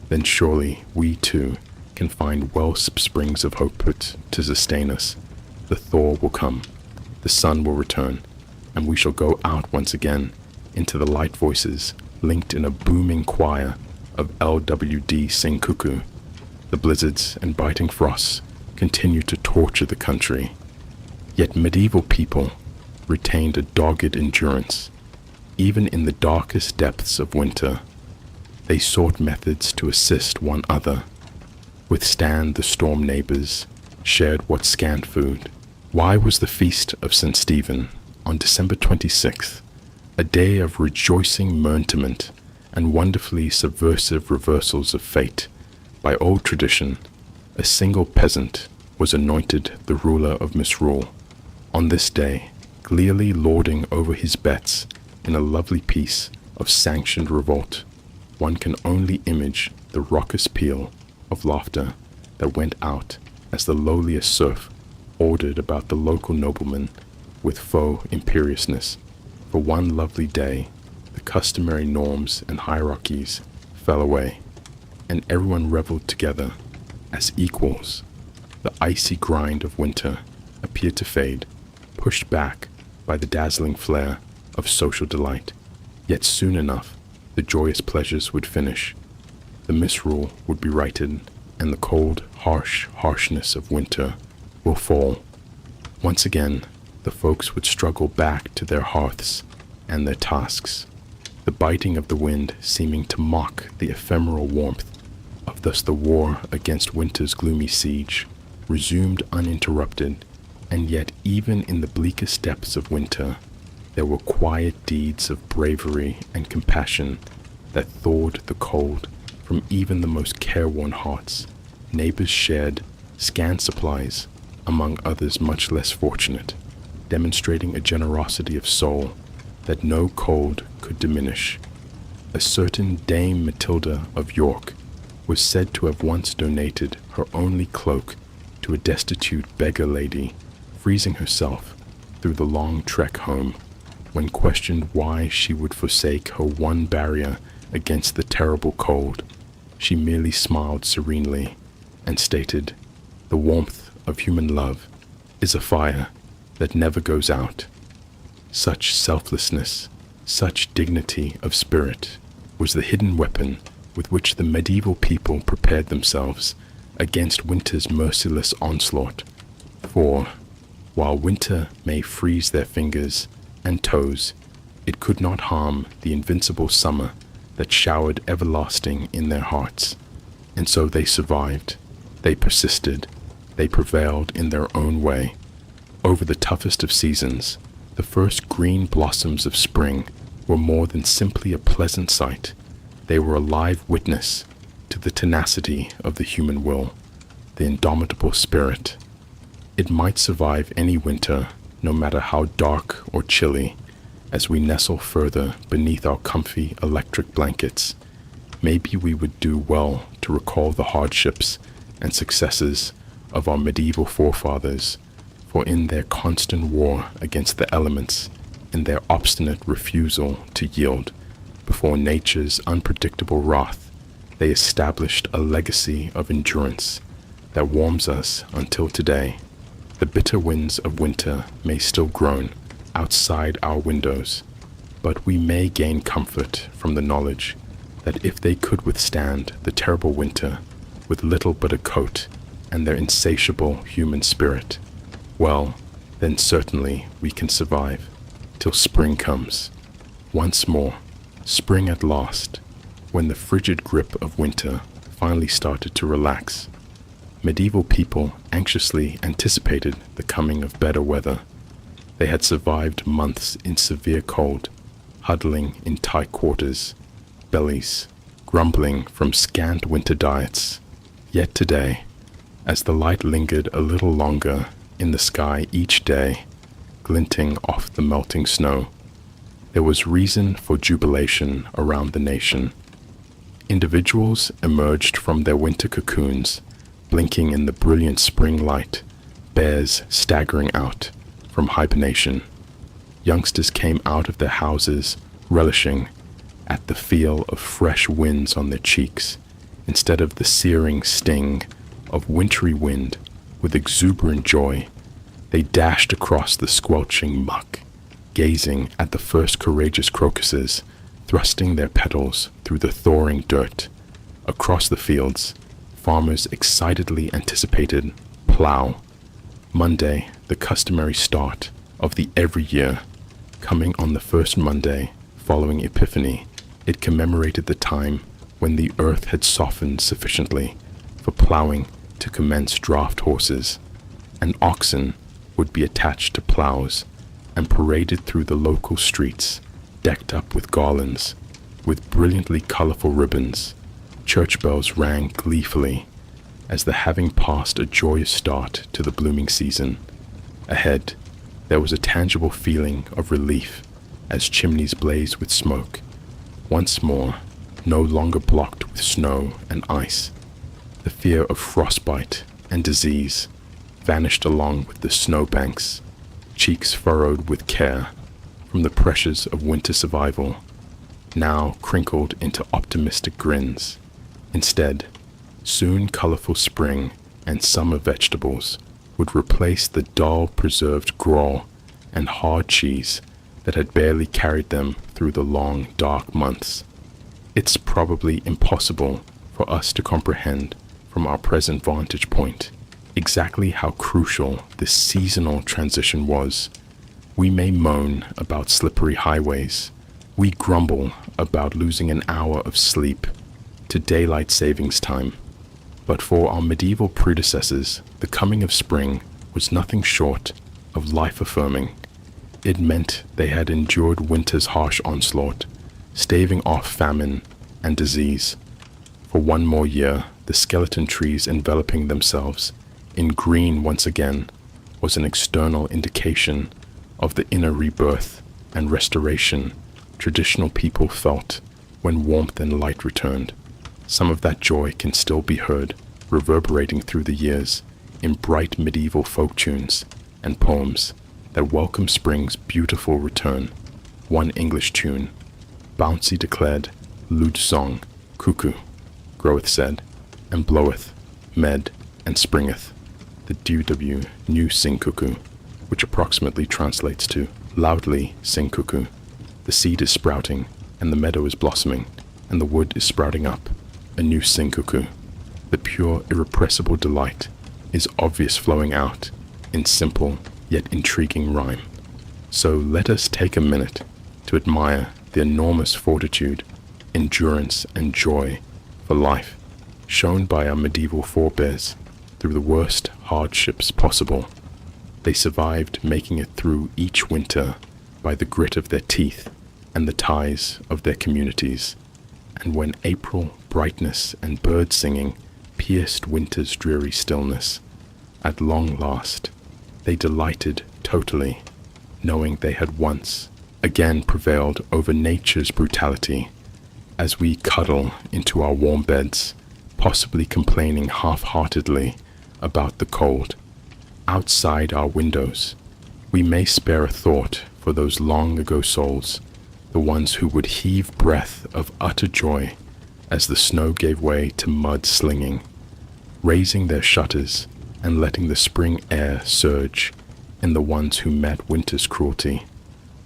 Speaker 1: then surely we too can find wellspring springs of hope to sustain us. The thaw will come, the sun will return, and we shall go out once again into the light voices linked in a booming choir of LWD sing cuckoo. The blizzards and biting frosts continue to torture the country, yet medieval people retained a dogged endurance. Even in the darkest depths of winter, they sought methods to assist one another, withstand the storm neighbors, shared what scant food. Why was the feast of St. Stephen on December 26th a day of rejoicing merriment and wonderfully subversive reversals of fate? By old tradition, a single peasant was anointed the ruler of misrule. On this day, gleefully lording over his bets in a lovely piece of sanctioned revolt, one can only image the raucous peal of laughter that went out as the lowliest serf ordered about the local nobleman with faux imperiousness. For one lovely day, the customary norms and hierarchies fell away, and everyone reveled together as equals. The icy grind of winter appeared to fade, pushed back by the dazzling flare of social delight. Yet soon enough, the joyous pleasures would finish. The misrule would be righted, and the cold, harsh harshness of winter will fall. Once again, the folks would struggle back to their hearths and their tasks, the biting of the wind seeming to mock the ephemeral warmth of thus the war against winter's gloomy siege resumed uninterrupted. And yet even in the bleakest depths of winter, there were quiet deeds of bravery and compassion that thawed the cold from even the most careworn hearts. Neighbors shared scant supplies among others much less fortunate, demonstrating a generosity of soul that no cold could diminish. A certain Dame Matilda of York was said to have once donated her only cloak to a destitute beggar lady, freezing herself through the long trek home. When questioned why she would forsake her one barrier against the terrible cold, she merely smiled serenely and stated, "The warmth of human love is a fire that never goes out." Such selflessness, such dignity of spirit was the hidden weapon with which the medieval people prepared themselves against winter's merciless onslaught. For, while winter may freeze their fingers and toes, it could not harm the invincible summer that showered everlasting in their hearts. And so they survived, they persisted, they prevailed in their own way. Over the toughest of seasons, the first green blossoms of spring were more than simply a pleasant sight. They were a live witness to the tenacity of the human will, the indomitable spirit. It might survive any winter, no matter how dark or chilly. As we nestle further beneath our comfy electric blankets, maybe we would do well to recall the hardships and successes of our medieval forefathers, for in their constant war against the elements, in their obstinate refusal to yield before nature's unpredictable wrath, they established a legacy of endurance that warms us until today. The bitter winds of winter may still groan outside our windows, but we may gain comfort from the knowledge that if they could withstand the terrible winter with little but a coat and their insatiable human spirit, well, then certainly we can survive till spring comes. Once more, spring at last, when the frigid grip of winter finally started to relax. Medieval people anxiously anticipated the coming of better weather. They had survived months in severe cold, huddling in tight quarters, bellies grumbling from scant winter diets. Yet today, as the light lingered a little longer in the sky each day, glinting off the melting snow, there was reason for jubilation around the nation. Individuals emerged from their winter cocoons, blinking in the brilliant spring light, bears staggering out from hibernation. Youngsters came out of their houses, relishing at the feel of fresh winds on their cheeks, instead of the searing sting of wintry wind. With exuberant joy, they dashed across the squelching muck, gazing at the first courageous crocuses, thrusting their petals through the thawing dirt. Across the fields, farmers excitedly anticipated plow. Monday, the customary start of the every year, coming on the first Monday following Epiphany, it commemorated the time when the earth had softened sufficiently for plowing to commence draft horses, and oxen would be attached to plows and paraded through the local streets, decked up with garlands, with brilliantly colorful ribbons. Church bells rang gleefully as the having passed a joyous start to the blooming season. Ahead, there was a tangible feeling of relief as chimneys blazed with smoke, once more no longer blocked with snow and ice. The fear of frostbite and disease vanished along with the snowbanks, cheeks furrowed with care from the pressures of winter survival, now crinkled into optimistic grins. Instead, soon colorful spring and summer vegetables would replace the dull preserved gruel and hard cheese that had barely carried them through the long, dark months. It's probably impossible for us to comprehend from our present vantage point exactly how crucial this seasonal transition was. We may moan about slippery highways. We grumble about losing an hour of sleep to daylight savings time. But for our medieval predecessors, the coming of spring was nothing short of life-affirming. It meant they had endured winter's harsh onslaught, staving off famine and disease. For one more year, the skeleton trees enveloping themselves in green once again was an external indication of the inner rebirth and restoration traditional people felt when warmth and light returned. Some of that joy can still be heard reverberating through the years in bright medieval folk tunes and poems that welcome spring's beautiful return. one English tune. Bouncy declared, lewd song, cuckoo, groweth said, and bloweth, med, and springeth. The DW new sing cuckoo, which approximately translates to loudly sing cuckoo. The seed is sprouting, and the meadow is blossoming, and the wood is sprouting up, a new sing cuckoo. The pure, irrepressible delight is obvious flowing out in simple yet intriguing rhyme. So let us take a minute to admire the enormous fortitude, endurance, and joy for life shown by our medieval forebears through the worst hardships possible. They survived making it through each winter by the grit of their teeth and the ties of their communities. And when April brightness and bird singing pierced winter's dreary stillness, at long last they delighted totally, knowing they had once again prevailed over nature's brutality, as we cuddle into our warm beds, possibly complaining half-heartedly about the cold. Outside our windows, we may spare a thought for those long-ago souls, the ones who would heave breath of utter joy as the snow gave way to mud slinging, raising their shutters and letting the spring air surge, and the ones who met winter's cruelty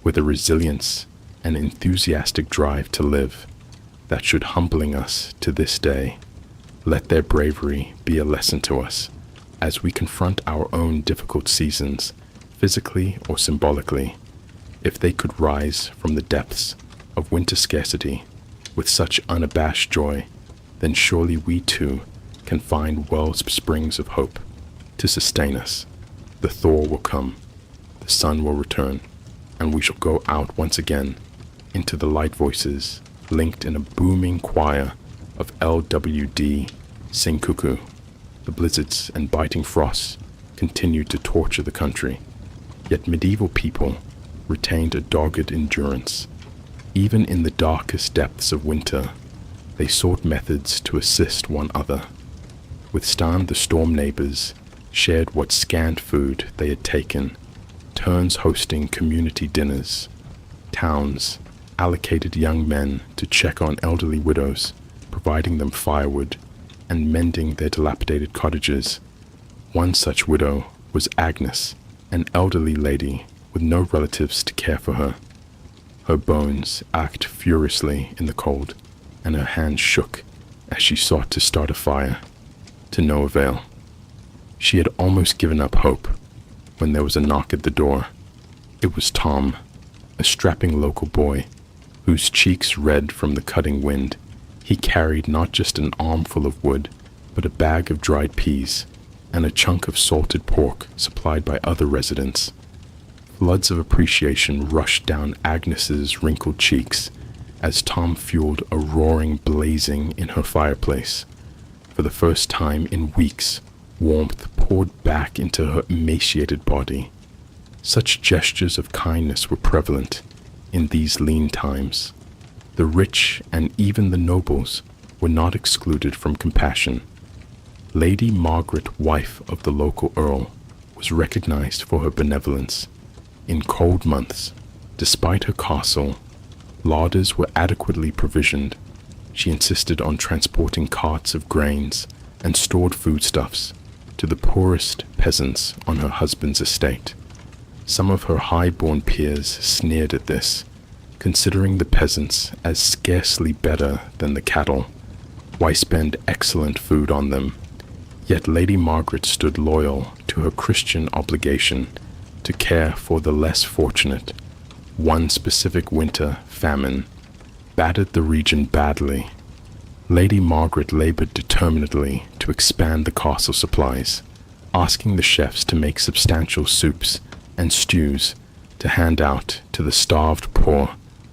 Speaker 1: with a resilience and enthusiastic drive to live that should humbling us to this day. Let their bravery be a lesson to us as we confront our own difficult seasons, physically or symbolically. If they could rise from the depths of winter scarcity with such unabashed joy, then surely we too can find well springs of hope to sustain us. The thaw will come, the sun will return, and we shall go out once again into the light voices linked in a booming choir of LWD sing cuckoo. The blizzards and biting frosts continued to torture the country, yet medieval people retained a dogged endurance. Even in the darkest depths of winter, they sought methods to assist one another, withstand the storm neighbors, shared what scant food they had taken, turns hosting community dinners. Towns allocated young men to check on elderly widows, providing them firewood and mending their dilapidated cottages. One such widow was Agnes, an elderly lady with no relatives to care for her. Her bones ached furiously in the cold, and her hands shook as she sought to start a fire, to no avail. She had almost given up hope when there was a knock at the door. It was Tom, a strapping local boy, whose cheeks red from the cutting wind. He carried not just an armful of wood, but a bag of dried peas and a chunk of salted pork supplied by other residents. Floods of appreciation rushed down Agnes's wrinkled cheeks as Tom fueled a roaring blazing in her fireplace. For the first time in weeks, warmth poured back into her emaciated body. Such gestures of kindness were prevalent in these lean times. The rich and even the nobles were not excluded from compassion. Lady Margaret, wife of the local earl, was recognized for her benevolence. In cold months, despite her castle, larders were adequately provisioned. She insisted on transporting carts of grains and stored foodstuffs to the poorest peasants on her husband's estate. Some of her high-born peers sneered at this, considering the peasants as scarcely better than the cattle. Why spend excellent food on them? Yet Lady Margaret stood loyal to her Christian obligation to care for the less fortunate. One specific winter famine battered the region badly. Lady Margaret labored determinedly to expand the castle supplies, asking the chefs to make substantial soups and stews to hand out to the starved poor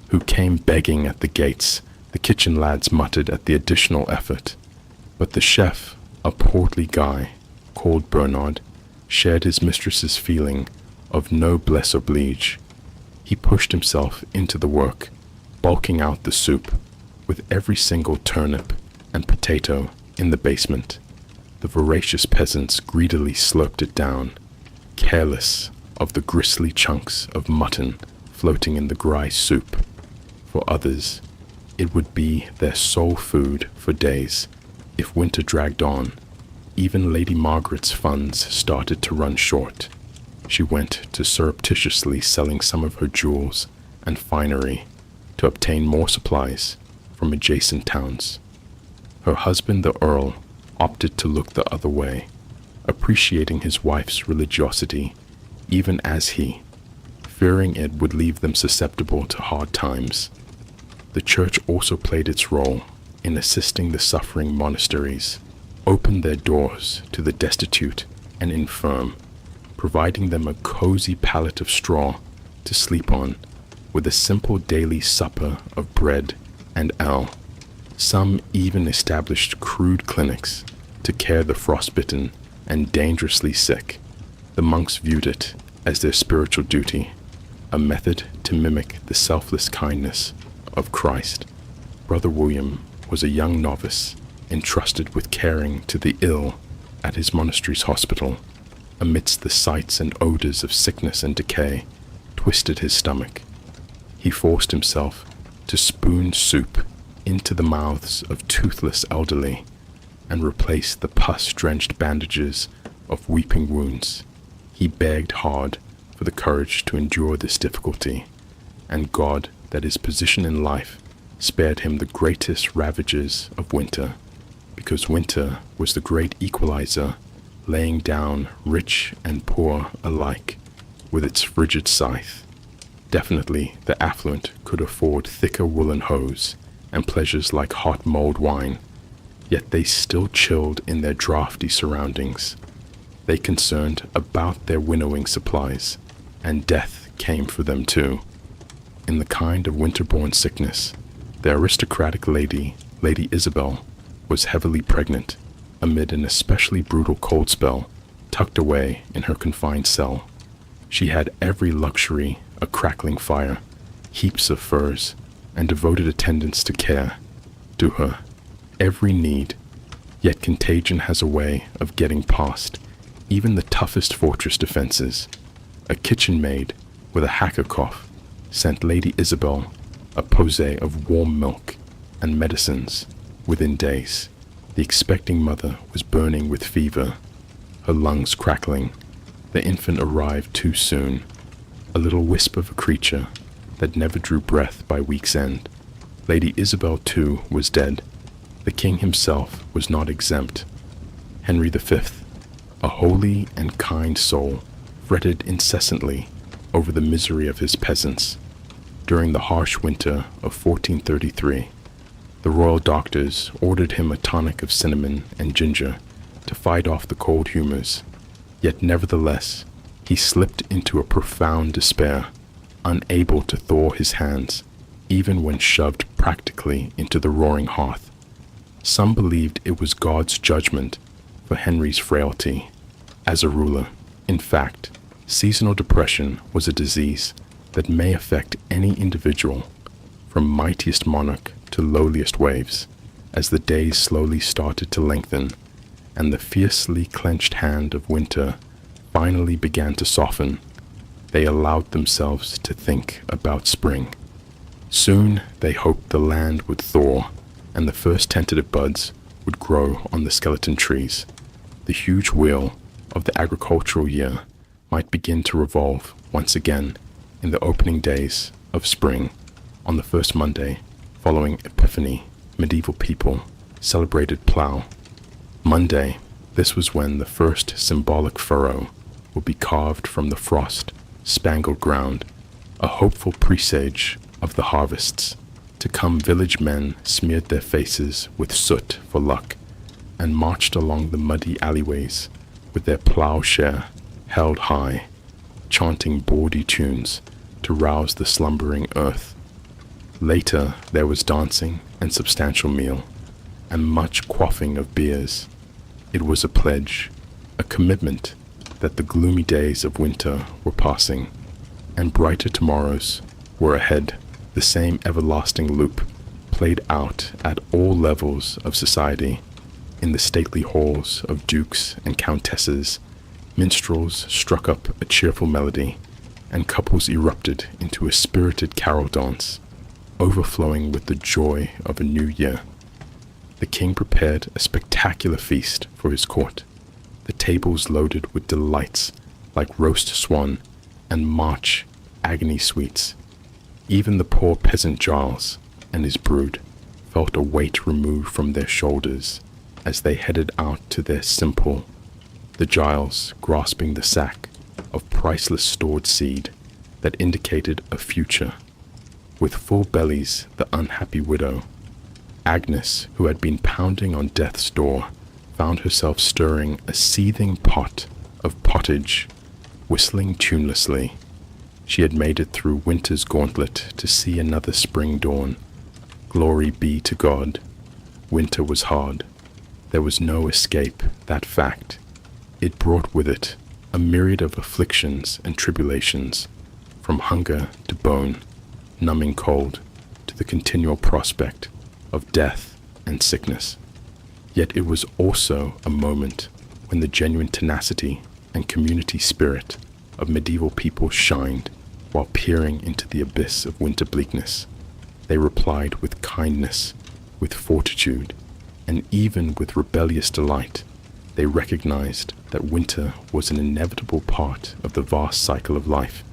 Speaker 1: who came begging at the gates. The kitchen lads muttered at the additional effort, but the chef, a portly guy called Bernard, shared his mistress's feeling of noblesse oblige. He pushed himself into the work, bulking out the soup with every single turnip and potato in the basement. The voracious peasants greedily slurped it down, careless of the gristly chunks of mutton floating in the dry soup. For others, it would be their sole food for days if winter dragged on. Even Lady Margaret's funds started to run short. She went to surreptitiously selling some of her jewels and finery to obtain more supplies from adjacent towns. Her husband, the Earl, opted to look the other way, appreciating his wife's religiosity, even as he, fearing it would leave them susceptible to hard times. The church also played its role in assisting the suffering monasteries, opened their doors to the destitute and infirm, providing them a cozy pallet of straw to sleep on, with a simple daily supper of bread and ale. Some even established crude clinics to care the frostbitten and dangerously sick. The monks viewed it as their spiritual duty, a method to mimic the selfless kindness of Christ. Brother William was a young novice entrusted with caring to the ill at his monastery's hospital. Amidst the sights and odors of sickness and decay, twisted his stomach. He forced himself to spoon soup into the mouths of toothless elderly and replace the pus-drenched bandages of weeping wounds. He begged hard for the courage to endure this difficulty, and God, that his position in life spared him the greatest ravages of winter, because winter was the great equalizer, laying down rich and poor alike with its frigid scythe. Definitely the affluent could afford thicker woolen hose and pleasures like hot mulled wine, yet they still chilled in their draughty surroundings. They concerned about their winnowing supplies, and death came for them too. In the kind of winter-born sickness, the aristocratic Lady Isabel, was heavily pregnant amid an especially brutal cold spell, tucked away in her confined cell. She had every luxury, a crackling fire, heaps of furs, and devoted attendants to care to her every need. Yet contagion has a way of getting past even the toughest fortress defenses. A kitchen maid with a hacker cough sent Lady Isabel a posset of warm milk and medicines within days. The expecting mother was burning with fever, her lungs crackling. The infant arrived too soon, a little wisp of a creature that never drew breath by week's end. Lady Isabel, too, was dead. The king himself was not exempt. Henry V, a holy and kind soul, fretted incessantly over the misery of his peasants. During the harsh winter of 1433, the royal doctors ordered him a tonic of cinnamon and ginger to fight off the cold humors. Yet nevertheless, he slipped into a profound despair, unable to thaw his hands, even when shoved practically into the roaring hearth. Some believed it was God's judgment for Henry's frailty as a ruler. In fact, seasonal depression was a disease that may affect any individual, from mightiest monarch to lowliest waves, as the days slowly started to lengthen and the fiercely clenched hand of winter finally began to soften. They allowed themselves to think about spring. Soon they hoped the land would thaw and the first tentative buds would grow on the skeleton trees. The huge wheel of the agricultural year might begin to revolve once again in the opening days of spring. On the first Monday following Epiphany, medieval people celebrated Plough. Monday, this was when the first symbolic furrow would be carved from the frost-spangled ground, a hopeful presage of the harvests. To come, village men smeared their faces with soot for luck and marched along the muddy alleyways with their plowshare held high, chanting bawdy tunes to rouse the slumbering earth. Later, there was dancing and substantial meal, and much quaffing of beers. It was a pledge, a commitment that the gloomy days of winter were passing, and brighter tomorrows were ahead. The same everlasting loop played out at all levels of society. In the stately halls of dukes and countesses, minstrels struck up a cheerful melody, and couples erupted into a spirited carol dance, overflowing with the joy of a new year. The king prepared a spectacular feast for his court, the tables loaded with delights like roast swan and March agony sweets. Even the poor peasant Giles and his brood felt a weight removed from their shoulders as they headed out to their simple, the Giles grasping the sack of priceless stored seed that indicated a future. With full bellies, the unhappy widow, Agnes, who had been pounding on death's door, found herself stirring a seething pot of pottage, whistling tunelessly. She had made it through winter's gauntlet to see another spring dawn. Glory be to God. Winter was hard. There was no escape that fact. It brought with it a myriad of afflictions and tribulations, from hunger to bone, numbing cold, to the continual prospect of death and sickness. Yet it was also a moment when the genuine tenacity and community spirit of medieval people shined while peering into the abyss of winter bleakness. They replied with kindness, with fortitude, and even with rebellious delight. They recognized that winter was an inevitable part of the vast cycle of life,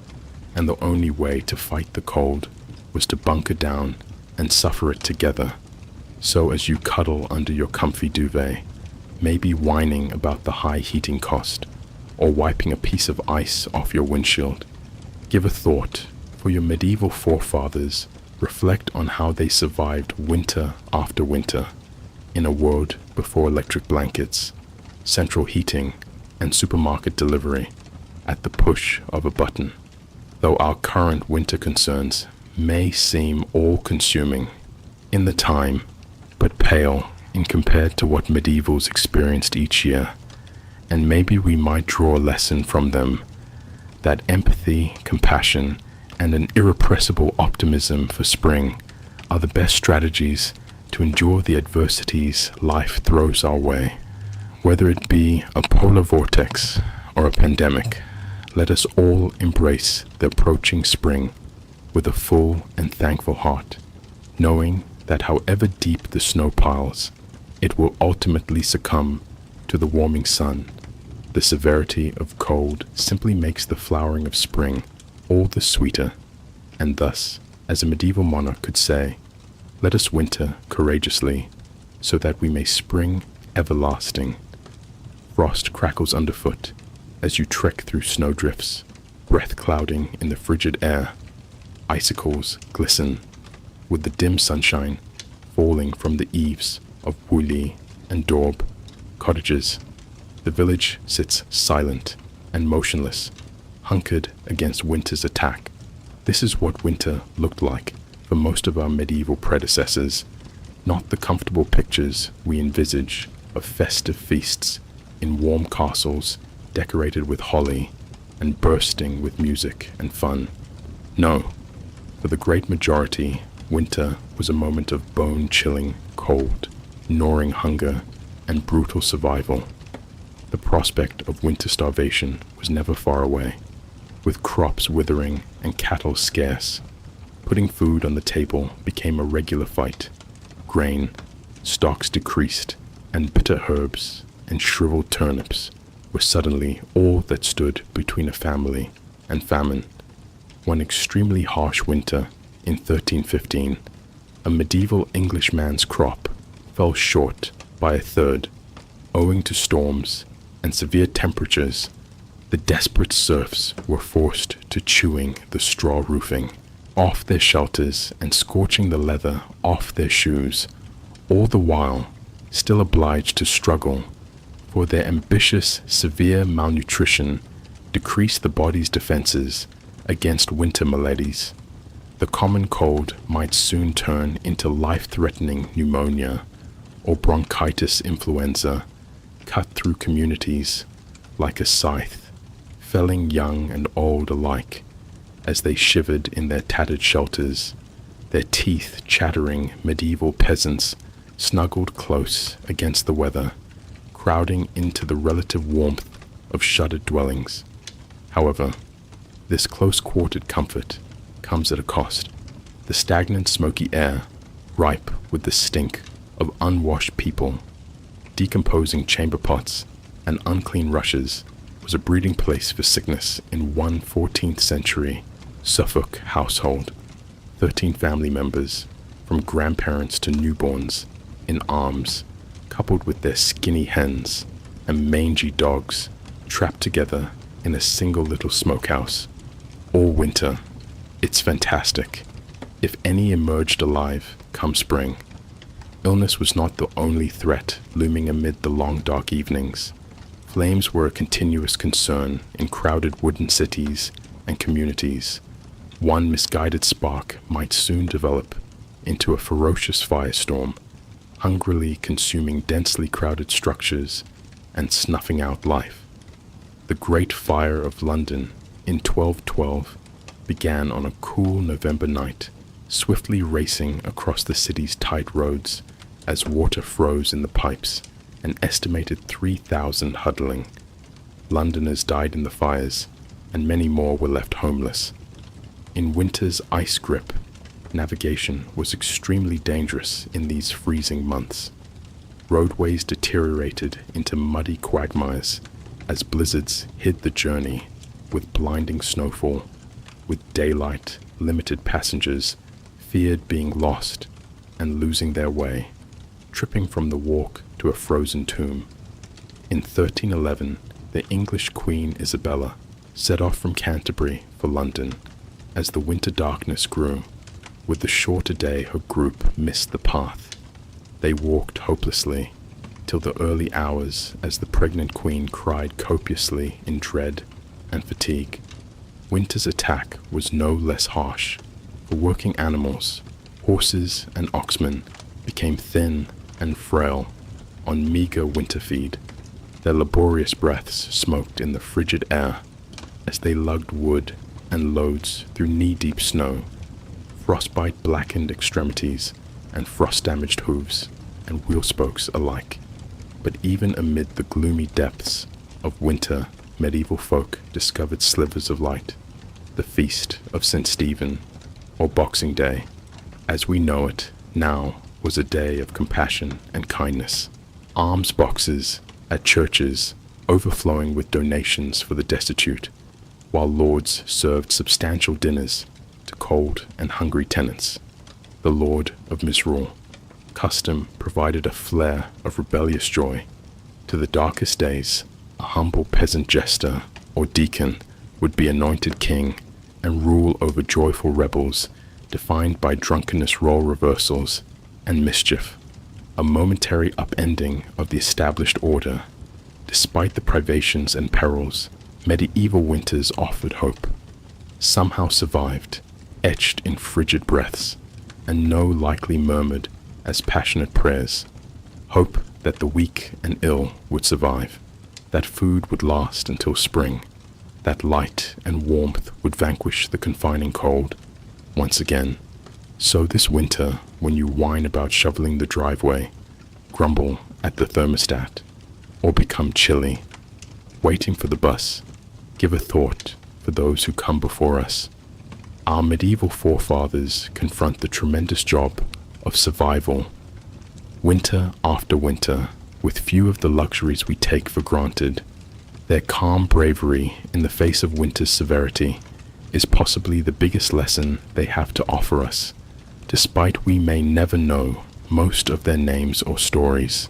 Speaker 1: and the only way to fight the cold was to bunker down and suffer it together. So as you cuddle under your comfy duvet, maybe whining about the high heating cost, or wiping a piece of ice off your windshield, give a thought for your medieval forefathers. Reflect on how they survived winter after winter in a world before electric blankets, central heating, and supermarket delivery at the push of a button. Though our current winter concerns may seem all-consuming in the time, but pale in compared to what medievals experienced each year, and maybe we might draw a lesson from them, that empathy, compassion, and an irrepressible optimism for spring are the best strategies to endure the adversities life throws our way. Whether it be a polar vortex or a pandemic, let us all embrace the approaching spring with a full and thankful heart, knowing that however deep the snow piles, it will ultimately succumb to the warming sun. The severity of cold simply makes the flowering of spring all the sweeter, and thus, as a medieval monarch could say, let us winter courageously, so that we may spring everlasting. Frost crackles underfoot as you trek through snowdrifts, breath clouding in the frigid air. Icicles glisten with the dim sunshine falling from the eaves of Woolley and Daub cottages. The village sits silent and motionless, hunkered against winter's attack. This is what winter looked like for most of our medieval predecessors, not the comfortable pictures we envisage of festive feasts in warm castles decorated with holly and bursting with music and fun. No, for the great majority, winter was a moment of bone-chilling cold, gnawing hunger, and brutal survival. The prospect of winter starvation was never far away. With crops withering and cattle scarce, putting food on the table became a regular fight. Grain, stocks decreased, and bitter herbs and shriveled turnips were suddenly all that stood between a family and famine. One extremely harsh winter in 1315, a medieval Englishman's crop fell short by a third, owing to storms and severe temperatures. The desperate serfs were forced to chewing the straw roofing off their shelters and scorching the leather off their shoes, all the while still obliged to struggle, for their ambitious, severe malnutrition decreased the body's defenses against winter maladies. The common cold might soon turn into life-threatening pneumonia or bronchitis influenza, cut through communities like a scythe, felling young and old alike as they shivered in their tattered shelters, their teeth chattering. Medieval peasants snuggled close against the weather, crowding into the relative warmth of shuttered dwellings. However, This close-quartered comfort comes at a cost. The stagnant, smoky air, ripe with the stink of unwashed people, decomposing chamber pots, and unclean rushes, was a breeding place for sickness in one 14th century Suffolk household. 13 family members, from grandparents to newborns, in arms, coupled with their skinny hens and mangy dogs, trapped together in a single little smokehouse. All winter. It's fantastic. If any emerged alive come spring. Illness was not the only threat looming amid the long dark evenings. Flames were a continuous concern in crowded wooden cities and communities. One misguided spark might soon develop into a ferocious firestorm, hungrily consuming densely crowded structures and snuffing out life. The Great Fire of London in 1212 began on a cool November night, swiftly racing across the city's tight roads as water froze in the pipes, an estimated 3,000 huddling. Londoners died in the fires, and many more were left homeless. In winter's ice grip, navigation was extremely dangerous in these freezing months. Roadways deteriorated into muddy quagmires as blizzards hid the journey with blinding snowfall. With daylight, limited passengers feared being lost and losing their way, tripping from the walk to a frozen tomb. In 1311, the English Queen Isabella set off from Canterbury for London. As the winter darkness grew, with the shorter day her group missed the path. They walked hopelessly till the early hours as the pregnant queen cried copiously in dread and fatigue. Winter's attack was no less harsh, for working animals, horses and oxmen, became thin and frail on meager winter feed. Their laborious breaths smoked in the frigid air as they lugged wood and loads through knee-deep snow, frostbite blackened extremities and frost-damaged hooves and wheel spokes alike. But even amid the gloomy depths of winter, medieval folk discovered slivers of light. The feast of St. Stephen, or Boxing Day, as we know it now, was a day of compassion and kindness. Alms boxes at churches overflowing with donations for the destitute, while lords served substantial dinners to cold and hungry tenants. The lord of misrule. Custom provided a flare of rebellious joy. To the darkest days, a humble peasant jester or deacon would be anointed king and rule over joyful rebels defined by drunkenness role reversals and mischief. A momentary upending of the established order. Despite the privations and perils, medieval winters offered hope. Somehow survived, etched in frigid breaths, and no likely murmured as passionate prayers. Hope that the weak and ill would survive, that food would last until spring, that light and warmth would vanquish the confining cold once again. So this winter, when you whine about shoveling the driveway, grumble at the thermostat, or become chilly, waiting for the bus, give a thought for those who come before us. Our medieval forefathers confront the tremendous job of survival, winter after winter, with few of the luxuries we take for granted. Their calm bravery in the face of winter's severity is possibly the biggest lesson they have to offer us. Despite we may never know most of their names or stories,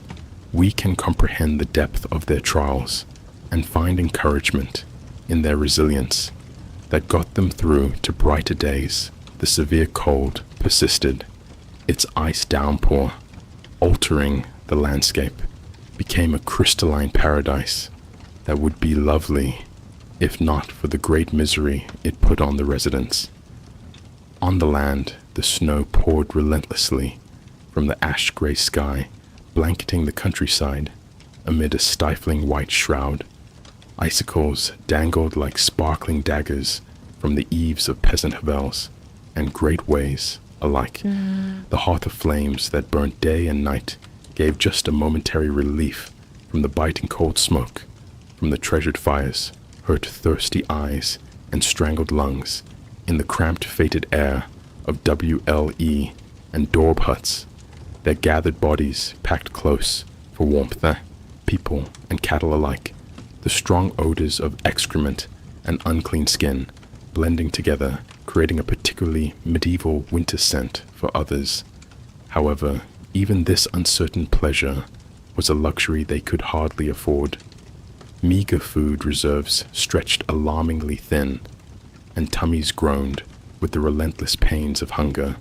Speaker 1: we can comprehend the depth of their trials and find encouragement in their resilience that got them through to brighter days. The severe cold persisted. Its ice downpour, altering the landscape, became a crystalline paradise that would be lovely if not for the great misery it put on the residents. On the land, the snow poured relentlessly from the ash-gray sky, blanketing the countryside amid a stifling white shroud. Icicles dangled like sparkling daggers from the eaves of peasant havels and great ways alike. The hearth of flames that burnt day and night gave just a momentary relief from the biting cold smoke. From the treasured fires, hurt thirsty eyes and strangled lungs in the cramped fated air of WLE and Dorb huts, their gathered bodies packed close for warmth, people and cattle alike, the strong odors of excrement and unclean skin blending together, creating a particularly medieval winter scent for others. However, even this uncertain pleasure was a luxury they could hardly afford. Meager food reserves stretched alarmingly thin, and tummies groaned with the relentless pains of hunger.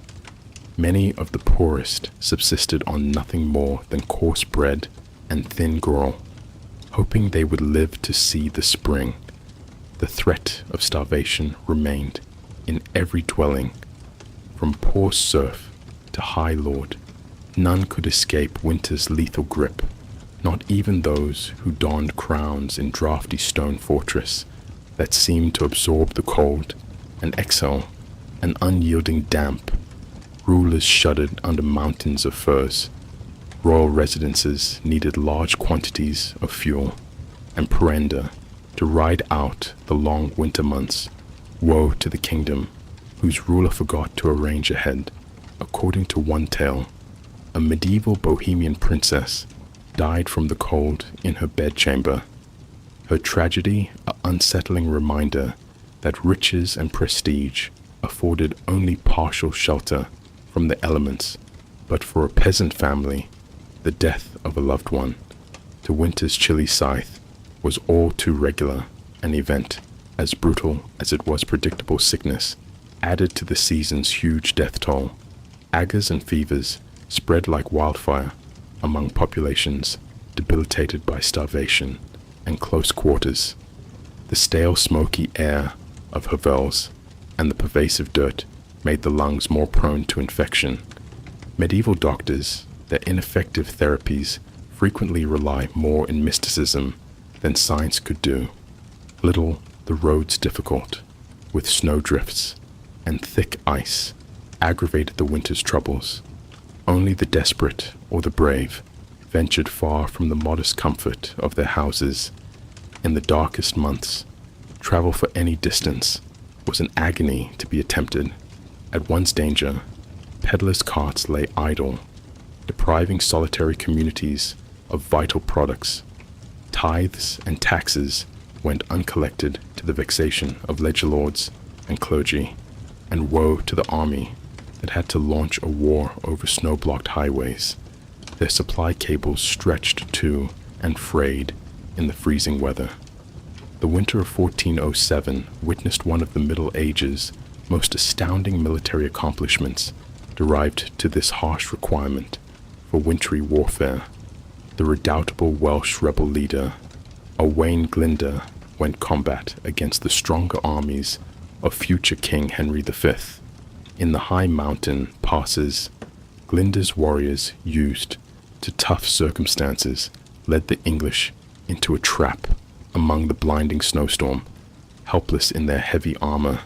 Speaker 1: Many of the poorest subsisted on nothing more than coarse bread and thin gruel, hoping they would live to see the spring. The threat of starvation remained in every dwelling, from poor serf to high lord. None could escape winter's lethal grip, not even those who donned crowns in draughty stone fortress that seemed to absorb the cold and exhale an unyielding damp. Rulers shuddered under mountains of furs. Royal residences needed large quantities of fuel and provender to ride out the long winter months. Woe to the kingdom whose ruler forgot to arrange ahead. According to one tale, a medieval Bohemian princess died from the cold in her bedchamber. Her tragedy, an unsettling reminder that riches and prestige afforded only partial shelter from the elements, but for a peasant family, the death of a loved one, to winter's chilly scythe, was all too regular an event, as brutal as it was predictable sickness, added to the season's huge death toll. Agues and fevers spread like wildfire among populations debilitated by starvation and close quarters. The stale, smoky air of hovels and the pervasive dirt made the lungs more prone to infection. Medieval doctors, their ineffective therapies frequently rely more in mysticism than science could do. Little the roads difficult, with snowdrifts and thick ice, aggravated the winter's troubles. Only the desperate or the brave ventured far from the modest comfort of their houses. In the darkest months, travel for any distance was an agony to be attempted. At one's danger, peddlers' carts lay idle, depriving solitary communities of vital products. Tithes and taxes went uncollected to the vexation of legislords and clergy, and woe to the army that had to launch a war over snow-blocked highways, their supply cables stretched to and frayed in the freezing weather. The winter of 1407 witnessed one of the Middle Ages' most astounding military accomplishments derived to this harsh requirement for wintry warfare. The redoubtable Welsh rebel leader, Owain Glyndwr, went combat against the stronger armies of future King Henry V. In the high mountain passes, Glyndwr's warriors, used to tough circumstances, led the English into a trap among the blinding snowstorm. Helpless in their heavy armor,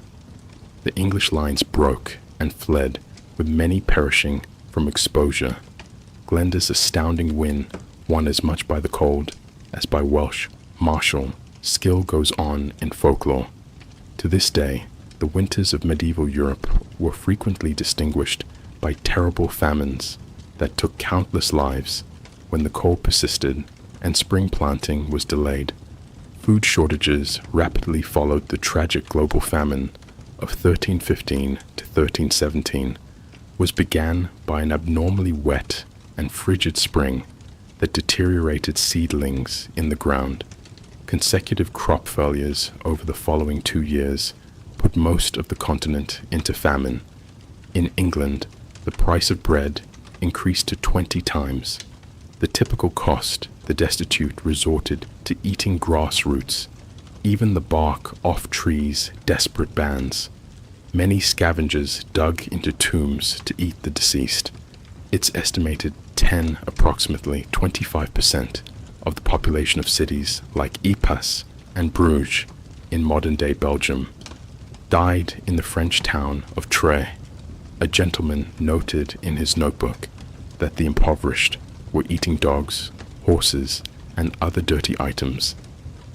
Speaker 1: the English lines broke and fled, with many perishing from exposure. Glyndwr's astounding win won as much by the cold as by Welsh martial skill goes on in folklore. To this day, the winters of medieval Europe were frequently distinguished by terrible famines that took countless lives when the cold persisted and spring planting was delayed. Food shortages rapidly followed the tragic global famine of 1315 to 1317, was began by an abnormally wet and frigid spring that deteriorated seedlings in the ground. Consecutive crop failures over the following 2 years put most of the continent into famine. In England, the price of bread increased to 20 times. The typical cost, the destitute resorted to eating grass roots, even the bark off trees, desperate bands. Many scavengers dug into tombs to eat the deceased. It's estimated approximately 25% of the population of cities like Ypres and Bruges in modern-day Belgium died in the French town of Troyes. A gentleman noted in his notebook that the impoverished were eating dogs, horses, and other dirty items.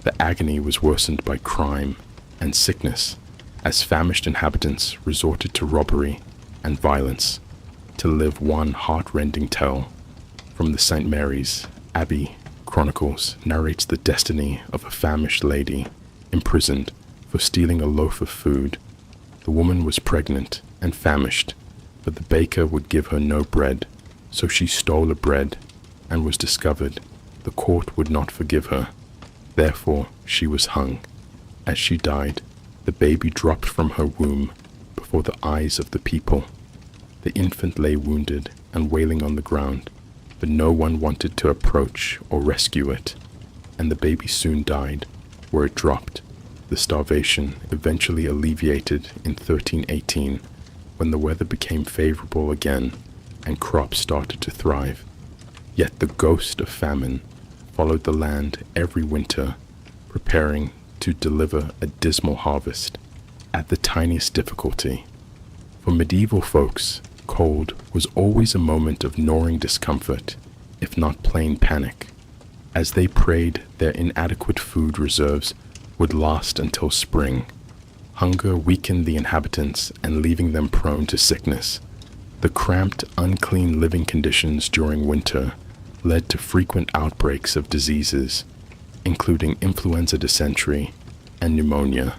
Speaker 1: The agony was worsened by crime and sickness, as famished inhabitants resorted to robbery and violence to live one heart-rending tale from the St. Mary's Abbey Chronicles narrates the destiny of a famished lady imprisoned for stealing a loaf of food. The woman was pregnant and famished, but the baker would give her no bread, so she stole a bread and was discovered. The court would not forgive her. Therefore she was hung. As she died, the baby dropped from her womb before the eyes of the people. The infant lay wounded and wailing on the ground, but no one wanted to approach or rescue it, and the baby soon died where it dropped. The starvation eventually alleviated in 1318 when the weather became favorable again and crops started to thrive. Yet the ghost of famine followed the land every winter, preparing to deliver a dismal harvest at the tiniest difficulty. For medieval folks, cold was always a moment of gnawing discomfort, if not plain panic, as they prayed their inadequate food reserves would last until spring. Hunger weakened the inhabitants and leaving them prone to sickness. The cramped, unclean living conditions during winter led to frequent outbreaks of diseases, including influenza dysentery and pneumonia.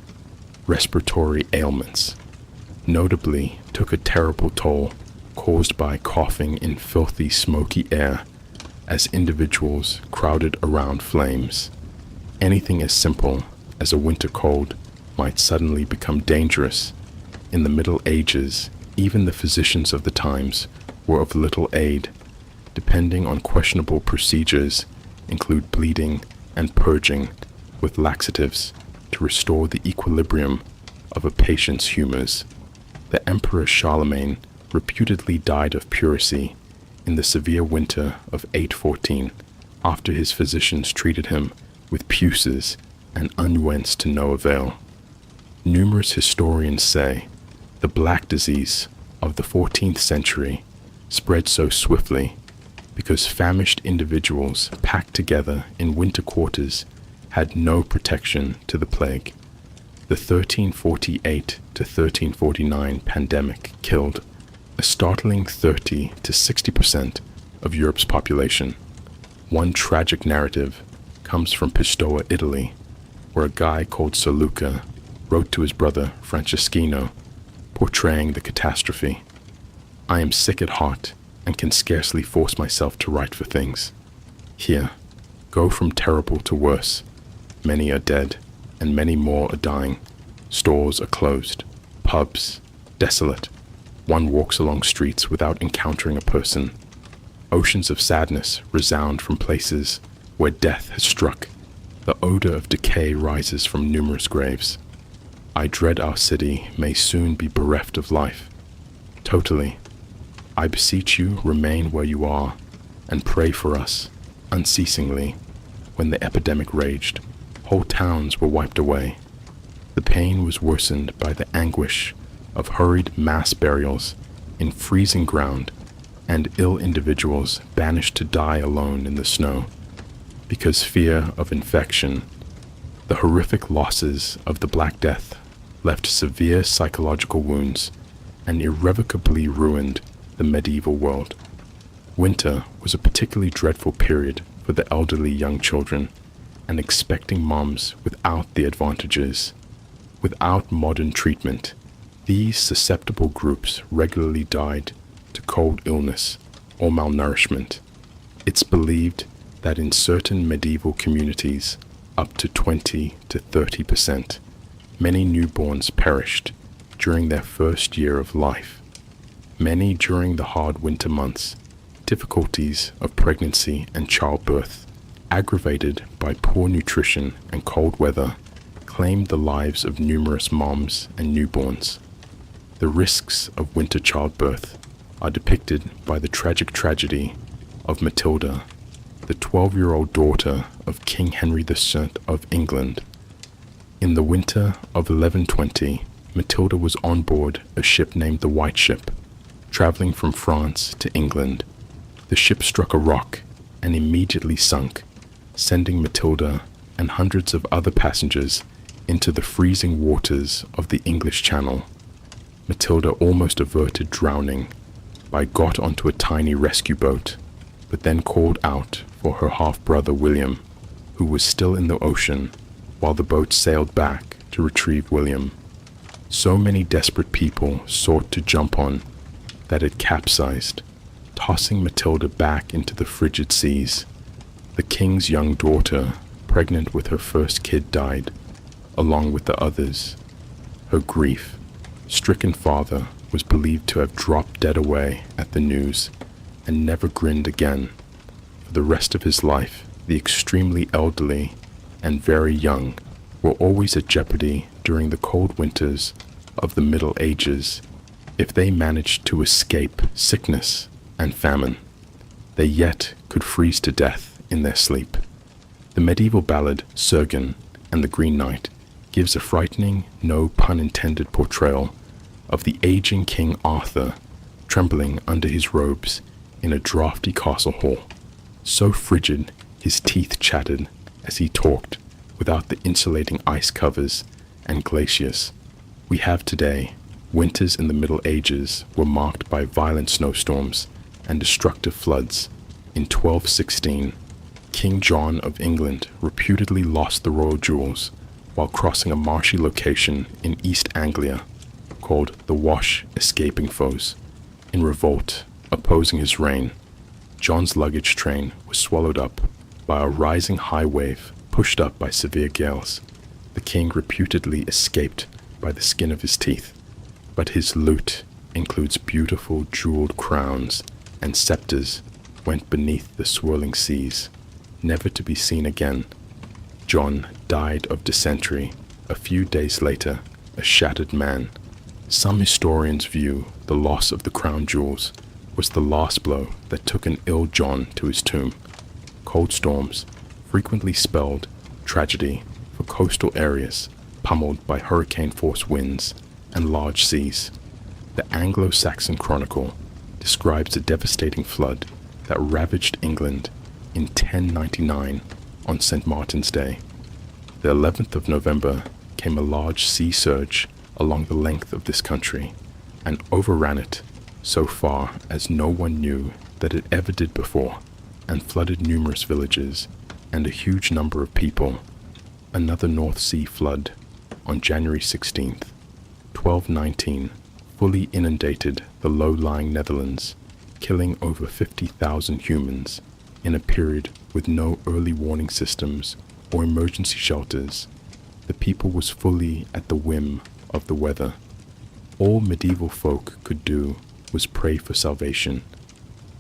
Speaker 1: Respiratory ailments notably took a terrible toll, caused by coughing in filthy, smoky air as individuals crowded around flames. Anything as simple as a winter cold might suddenly become dangerous. In the Middle Ages, even the physicians of the times were of little aid. Depending on questionable procedures include bleeding and purging with laxatives to restore the equilibrium of a patient's humors. The Emperor Charlemagne reputedly died of pleurisy in the severe winter of 814 after his physicians treated him with puces and unguents to no avail. Numerous historians say the Black Disease of the 14th century spread so swiftly because famished individuals packed together in winter quarters had no protection to the plague. The 1348 to 1349 pandemic killed a startling 30 to 60% of Europe's population. One tragic narrative comes from Pistoia, Italy, where a guy called Sir Luca wrote to his brother Franceschino, portraying the catastrophe. "I am sick at heart and can scarcely force myself to write for things. Here, go from terrible to worse. Many are dead, and many more are dying. Stores are closed, pubs desolate. One walks along streets without encountering a person. Oceans of sadness resound from places where death has struck. The odor of decay rises from numerous graves. I dread our city may soon be bereft of life. Totally. I beseech you, remain where you are and pray for us unceasingly." When the epidemic raged, whole towns were wiped away. The pain was worsened by the anguish of hurried mass burials in freezing ground and ill individuals banished to die alone in the snow. Because fear of infection, the horrific losses of the Black Death left severe psychological wounds and irrevocably ruined the medieval world. Winter was a particularly dreadful period for the elderly young children and expecting moms without the advantages. Without modern treatment, these susceptible groups regularly died to cold illness or malnourishment. It's believed that in certain medieval communities, up to 20 to 30%, many newborns perished during their first year of life. Many during the hard winter months, difficulties of pregnancy and childbirth, aggravated by poor nutrition and cold weather, claimed the lives of numerous moms and newborns. The risks of winter childbirth are depicted by the tragic tragedy of Matilda, the 12-year-old daughter of King Henry VI of England. In the winter of 1120, Matilda was on board a ship named the White Ship, traveling from France to England. The ship struck a rock and immediately sunk, sending Matilda and hundreds of other passengers into the freezing waters of the English Channel. Matilda almost averted drowning by got onto a tiny rescue boat, but then called out for her half-brother William, who was still in the ocean, while the boat sailed back to retrieve William. So many desperate people sought to jump on that it capsized, tossing Matilda back into the frigid seas. The king's young daughter, pregnant with her first kid, died, along with the others. Her grief-stricken father was believed to have dropped dead away at the news and never grinned again. For the rest of his life, the extremely elderly and very young were always at jeopardy during the cold winters of the Middle Ages. If they managed to escape sickness and famine, they yet could freeze to death in their sleep. The medieval ballad Sergen and the Green Knight gives a frightening, no pun intended portrayal of the aging King Arthur trembling under his robes in a draughty castle hall, so frigid his teeth chattered as he talked without the insulating ice covers and glaciers we have today. Winters in the Middle Ages were marked by violent snowstorms and destructive floods. In 1216, King John of England reputedly lost the royal jewels while crossing a marshy location in East Anglia called the Wash, escaping foes. In revolt opposing his reign, John's luggage train was swallowed up by a rising high wave pushed up by severe gales. The king reputedly escaped by the skin of his teeth, but his loot includes beautiful jeweled crowns and scepters went beneath the swirling seas, never to be seen again. John died of dysentery a few days later, a shattered man. Some historians view the loss of the crown jewels was the last blow that took an ill John to his tomb. Cold storms frequently spelled tragedy for coastal areas pummeled by hurricane-force winds and large seas. The Anglo-Saxon Chronicle describes a devastating flood that ravaged England in 1099 on St. Martin's Day. The 11th of November came a large sea surge along the length of this country and overran it so far as no one knew that it ever did before, and flooded numerous villages and a huge number of people. Another North Sea flood on January 16th, 1219, fully inundated the low-lying Netherlands, killing over 50,000 humans in a period with no early warning systems or emergency shelters. The people was fully at the whim of the weather. All medieval folk could do was pray for salvation.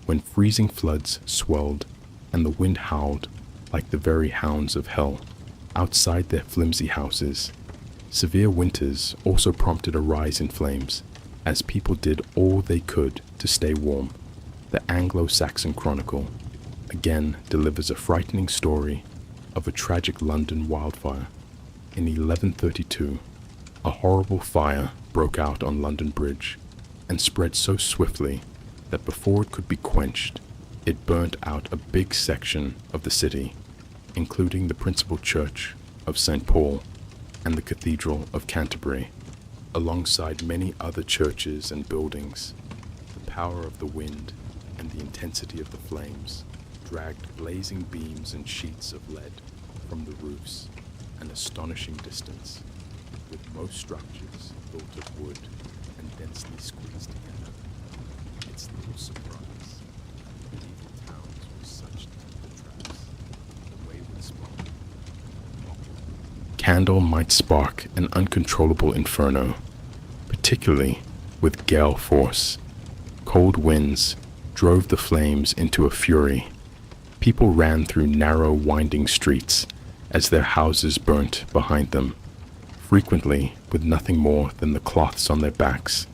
Speaker 1: When freezing floods swelled and the wind howled like the very hounds of hell outside their flimsy houses, severe winters also prompted a rise in flames as people did all they could to stay warm. The Anglo-Saxon Chronicle again delivers a frightening story of a tragic London wildfire. In 1132, a horrible fire broke out on London Bridge and spread so swiftly that before it could be quenched, it burnt out a big section of the city, including the principal church of St. Paul and the Cathedral of Canterbury, alongside many other churches and buildings. The power of the wind and the intensity of the flames dragged blazing beams and sheets of lead from the roofs an astonishing distance, with most structures built of wood and densely squeezed together. It's little surprise medieval towns were such temper traps. The wayward spark. Candle might spark an uncontrollable inferno, particularly with gale force. Cold winds drove the flames into a fury. People ran through narrow, winding streets as their houses burnt behind them, frequently with nothing more than the cloths on their backs.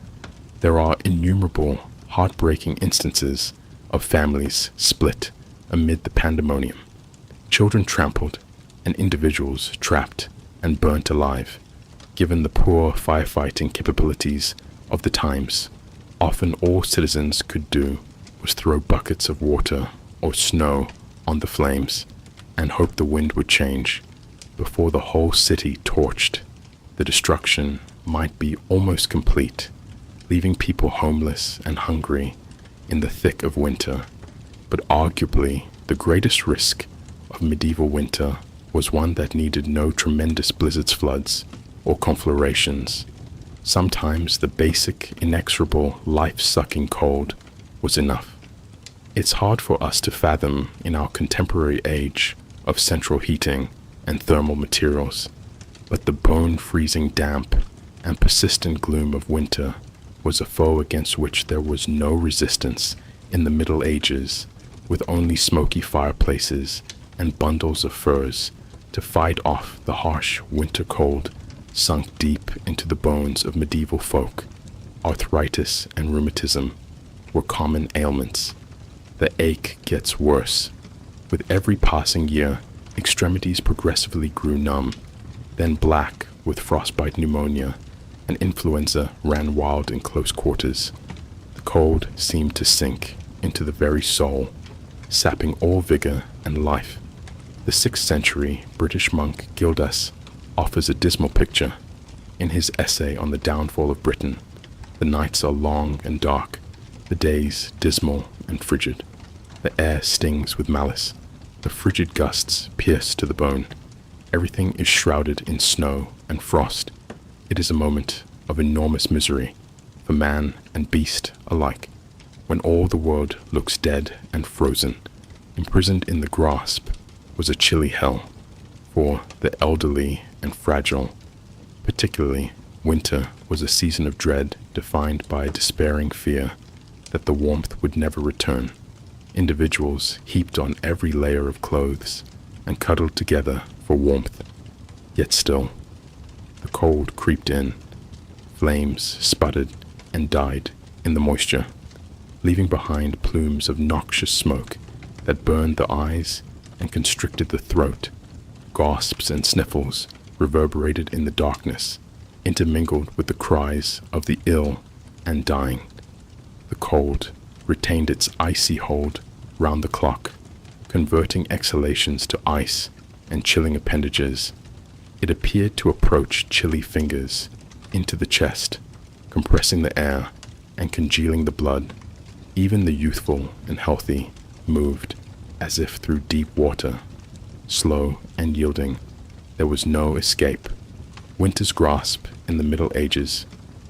Speaker 1: There are innumerable, heartbreaking instances of families split amid the pandemonium, children trampled, and individuals trapped and burnt alive. Given the poor firefighting capabilities of the times, often all citizens could do was throw buckets of water or snow on the flames and hope the wind would change before the whole city torched The destruction might be almost complete, leaving people homeless and hungry in the thick of winter. But arguably, the greatest risk of medieval winter was one that needed no tremendous blizzards, floods, or conflagrations. Sometimes the basic, inexorable, life-sucking cold was enough. It's hard for us to fathom in our contemporary age of central heating and thermal materials, but the bone-freezing damp and persistent gloom of winter was a foe against which there was no resistance in the Middle Ages, with only smoky fireplaces and bundles of furs to fight off the harsh winter cold sunk deep into the bones of medieval folk. Arthritis and rheumatism were common ailments. The ache gets worse. With every passing year, extremities progressively grew numb, then black with frostbite pneumonia, and influenza ran wild in close quarters. The cold seemed to sink into the very soul, sapping all vigor and life. The 6th century British monk Coldest offers a dismal picture. In his essay on the downfall of Britain, the nights are long and dark, the days dismal and frigid. The air stings with malice. The frigid gusts pierce to the bone. Everything is shrouded in snow and frost. It is a moment of enormous misery for man and beast alike, when all the world looks dead and frozen. Imprisoned in the grasp was a chilly hell for the elderly and fragile. Particularly, winter was a season of dread defined by a despairing fear that the warmth would never return. Individuals heaped on every layer of clothes and cuddled together for warmth. Yet still, the cold creeped in. Flames sputtered and died in the moisture, leaving behind plumes of noxious smoke that burned the eyes and constricted the throat. Gasps and sniffles reverberated in the darkness, intermingled with the cries of the ill and dying. The cold retained its icy hold round the clock, converting exhalations to ice and chilling appendages. It appeared to approach chilly fingers into the chest, compressing the air and congealing the blood. Even the youthful and healthy moved as if through deep water, slow and yielding. There was no escape. Winter's grasp in the Middle Ages,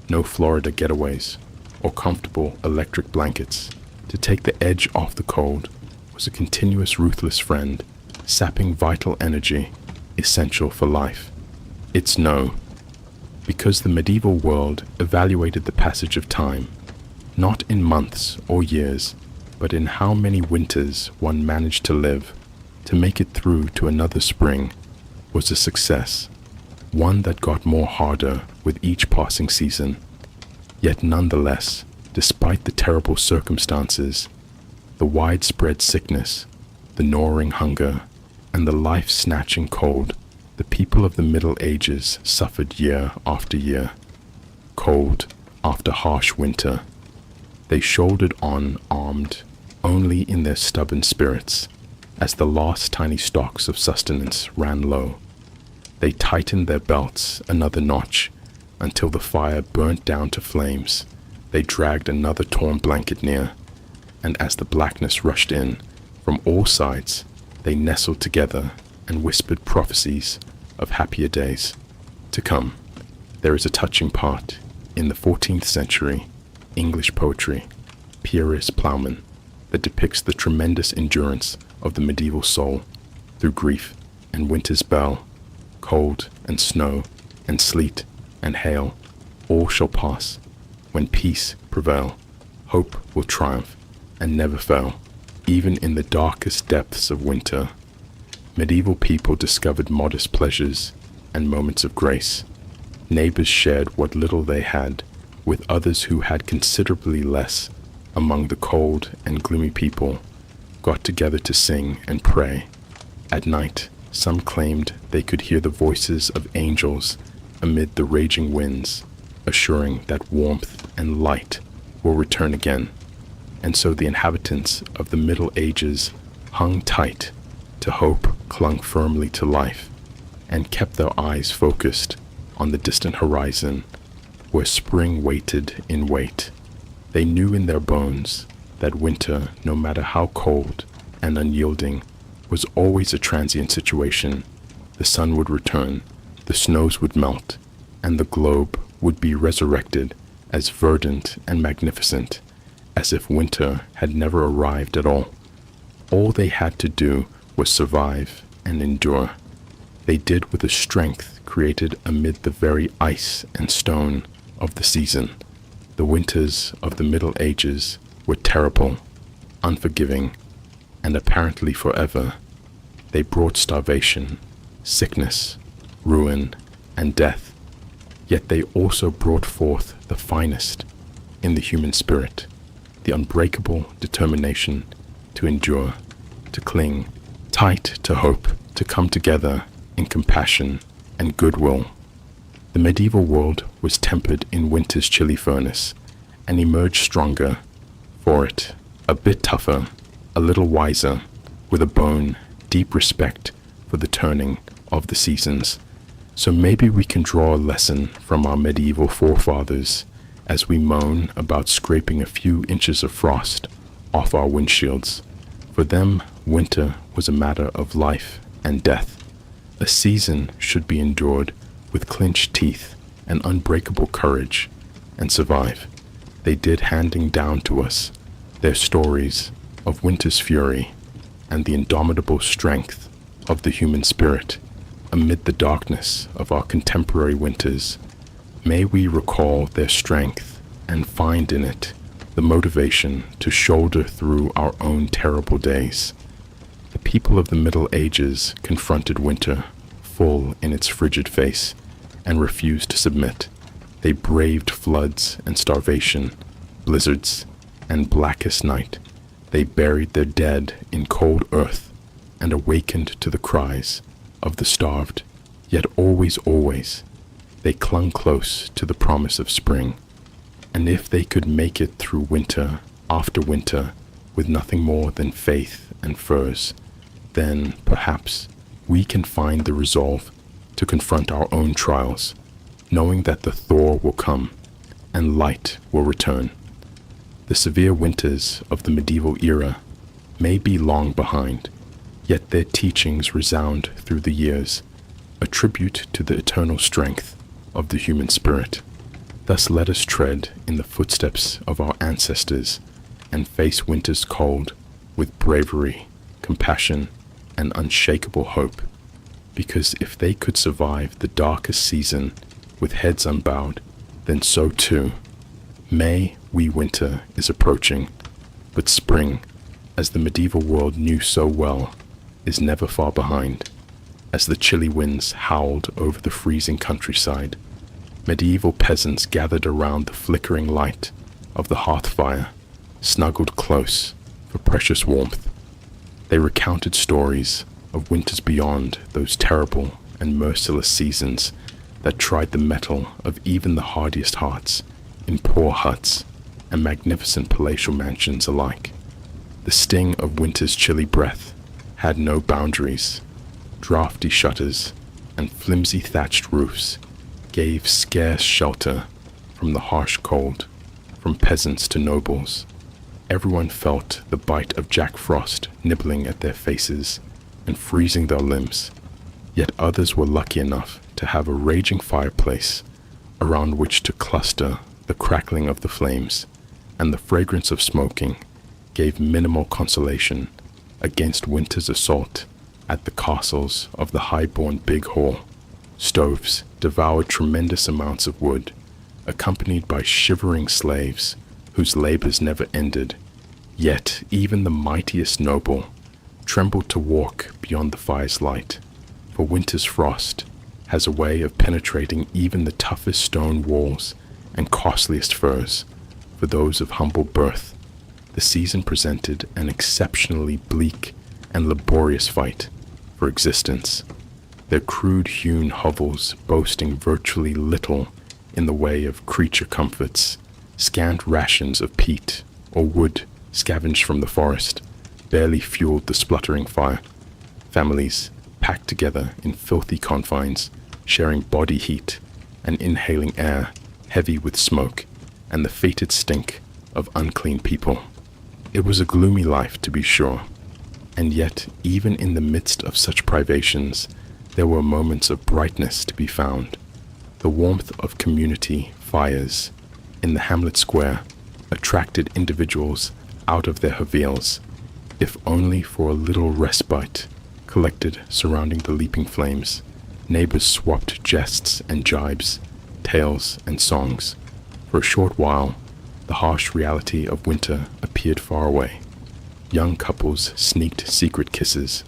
Speaker 1: no Florida getaways or comfortable electric blankets. To take the edge off the cold was a continuous ruthless friend, sapping vital energy essential for life. It's no, because the medieval world evaluated the passage of time, not in months or years, but in how many winters one managed to live. To make it through to another spring was a success, one that got more harder with each passing season. Yet nonetheless, despite the terrible circumstances, the widespread sickness, the gnawing hunger, and the life-snatching cold, the people of the Middle Ages suffered year after year. Cold after harsh winter, they shouldered on armed only in their stubborn spirits. As the last tiny stocks of sustenance ran low, they tightened their belts another notch until the fire burnt down to flames. They dragged another torn blanket near, and as the blackness rushed in from all sides, they nestled together and whispered prophecies of happier days to come. There is a touching part in the 14th century English poetry, Piers Plowman, that depicts the tremendous endurance of the medieval soul through grief and winter's bell. Cold and snow and sleet and hail, all shall pass. When peace prevail, hope will triumph and never fail. Even in the darkest depths of winter, medieval people discovered modest pleasures and moments of grace. Neighbors shared what little they had with others who had considerably less. Among the cold and gloomy people, got together to sing and pray. At night, some claimed they could hear the voices of angels amid the raging winds, assuring that warmth and light will return again. And so the inhabitants of the Middle Ages hung tight to hope, clung firmly to life, and kept their eyes focused on the distant horizon, where spring waited in wait. They knew in their bones that winter, no matter how cold and unyielding, was always a transient situation. The sun would return, the snows would melt, and the globe would be resurrected as verdant and magnificent, as if winter had never arrived at all. All they had to do was survive and endure. They did with a strength created amid the very ice and stone of the season. The winters of the Middle Ages were terrible, unforgiving, and apparently forever. They brought starvation, sickness, ruin, and death. Yet they also brought forth the finest in the human spirit, the unbreakable determination to endure, to cling tight to hope, to come together in compassion and goodwill. The medieval world was tempered in winter's chilly furnace and emerged stronger for it, a bit tougher, a little wiser, with a bone deep respect for the turning of the seasons. So maybe we can draw a lesson from our medieval forefathers as we moan about scraping a few inches of frost off our windshields. For them, winter was a matter of life and death. A season should be endured with clenched teeth and unbreakable courage, and survive. They did, handing down to us their stories of winter's fury and the indomitable strength of the human spirit amid the darkness of our contemporary winters. May we recall their strength and find in it the motivation to shoulder through our own terrible days. The people of the Middle Ages confronted winter full in its frigid face and refused to submit. They braved floods and starvation, blizzards and blackest night. They buried their dead in cold earth and awakened to the cries of the starved. Yet always, they clung close to the promise of spring. And if they could make it through winter after winter with nothing more than faith and furs, then perhaps we can find the resolve to confront our own trials, knowing that the thaw will come and light will return. The severe winters of the medieval era may be long behind, yet their teachings resound through the years, a tribute to the eternal strength of the human spirit. Thus let us tread in the footsteps of our ancestors and face winter's cold with bravery, compassion, and unshakable hope, because if they could survive the darkest season with heads unbowed, then so too may we. Winter is approaching, but spring, as the medieval world knew so well, is never far behind. As the chilly winds howled over the freezing countryside, medieval peasants gathered around the flickering light of the hearth fire, snuggled close for precious warmth. They recounted stories of winters beyond those terrible and merciless seasons that tried the mettle of even the hardiest hearts in poor huts and magnificent palatial mansions alike. The sting of winter's chilly breath had no boundaries. Drafty shutters and flimsy thatched roofs gave scarce shelter from the harsh cold, from peasants to nobles. Everyone felt the bite of Jack Frost nibbling at their faces and freezing their limbs, yet others were lucky enough to have a raging fireplace around which to cluster. The crackling of the flames and the fragrance of smoking gave minimal consolation against winter's assault at the castles of the high-born Big Hall. Stoves devoured tremendous amounts of wood, accompanied by shivering slaves whose labors never ended. Yet even the mightiest noble trembled to walk beyond the fire's light, for winter's frost has a way of penetrating even the toughest stone walls and costliest furs. For those of humble birth, the season presented an exceptionally bleak and laborious fight for existence, their crude-hewn hovels boasting virtually little in the way of creature comforts. Scant rations of peat or wood scavenged from the forest barely fueled the spluttering fire. Families packed together in filthy confines, sharing body heat and inhaling air heavy with smoke and the fated stink of unclean people. It was a gloomy life, to be sure, and yet even in the midst of such privations, there were moments of brightness to be found. The warmth of community fires in the hamlet square attracted individuals out of their havils, if only for a little respite. Collected surrounding the leaping flames, neighbors swapped jests and jibes, tales and songs. For a short while, the harsh reality of winter appeared far away. Young couples sneaked secret kisses,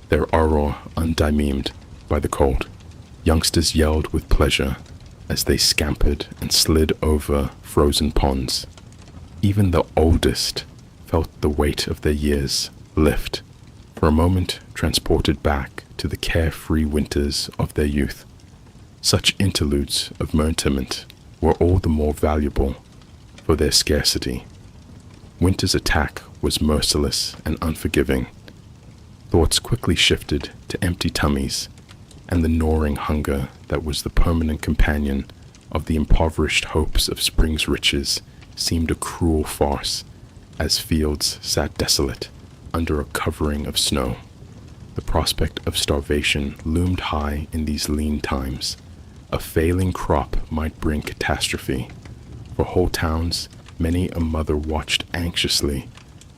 Speaker 1: their aurora undimemed by the cold. Youngsters yelled with pleasure as they scampered and slid over frozen ponds. Even the oldest felt the weight of their years lift, for a moment transported back to the carefree winters of their youth. Such interludes of merriment were all the more valuable for their scarcity. Winter's attack was merciless and unforgiving. Thoughts quickly shifted to empty tummies and the gnawing hunger that was the permanent companion of the impoverished hopes of spring's riches seemed a cruel farce as fields sat desolate under a covering of snow. The prospect of starvation loomed high in these lean times. A failing crop might bring catastrophe. For whole towns, many a mother watched anxiously,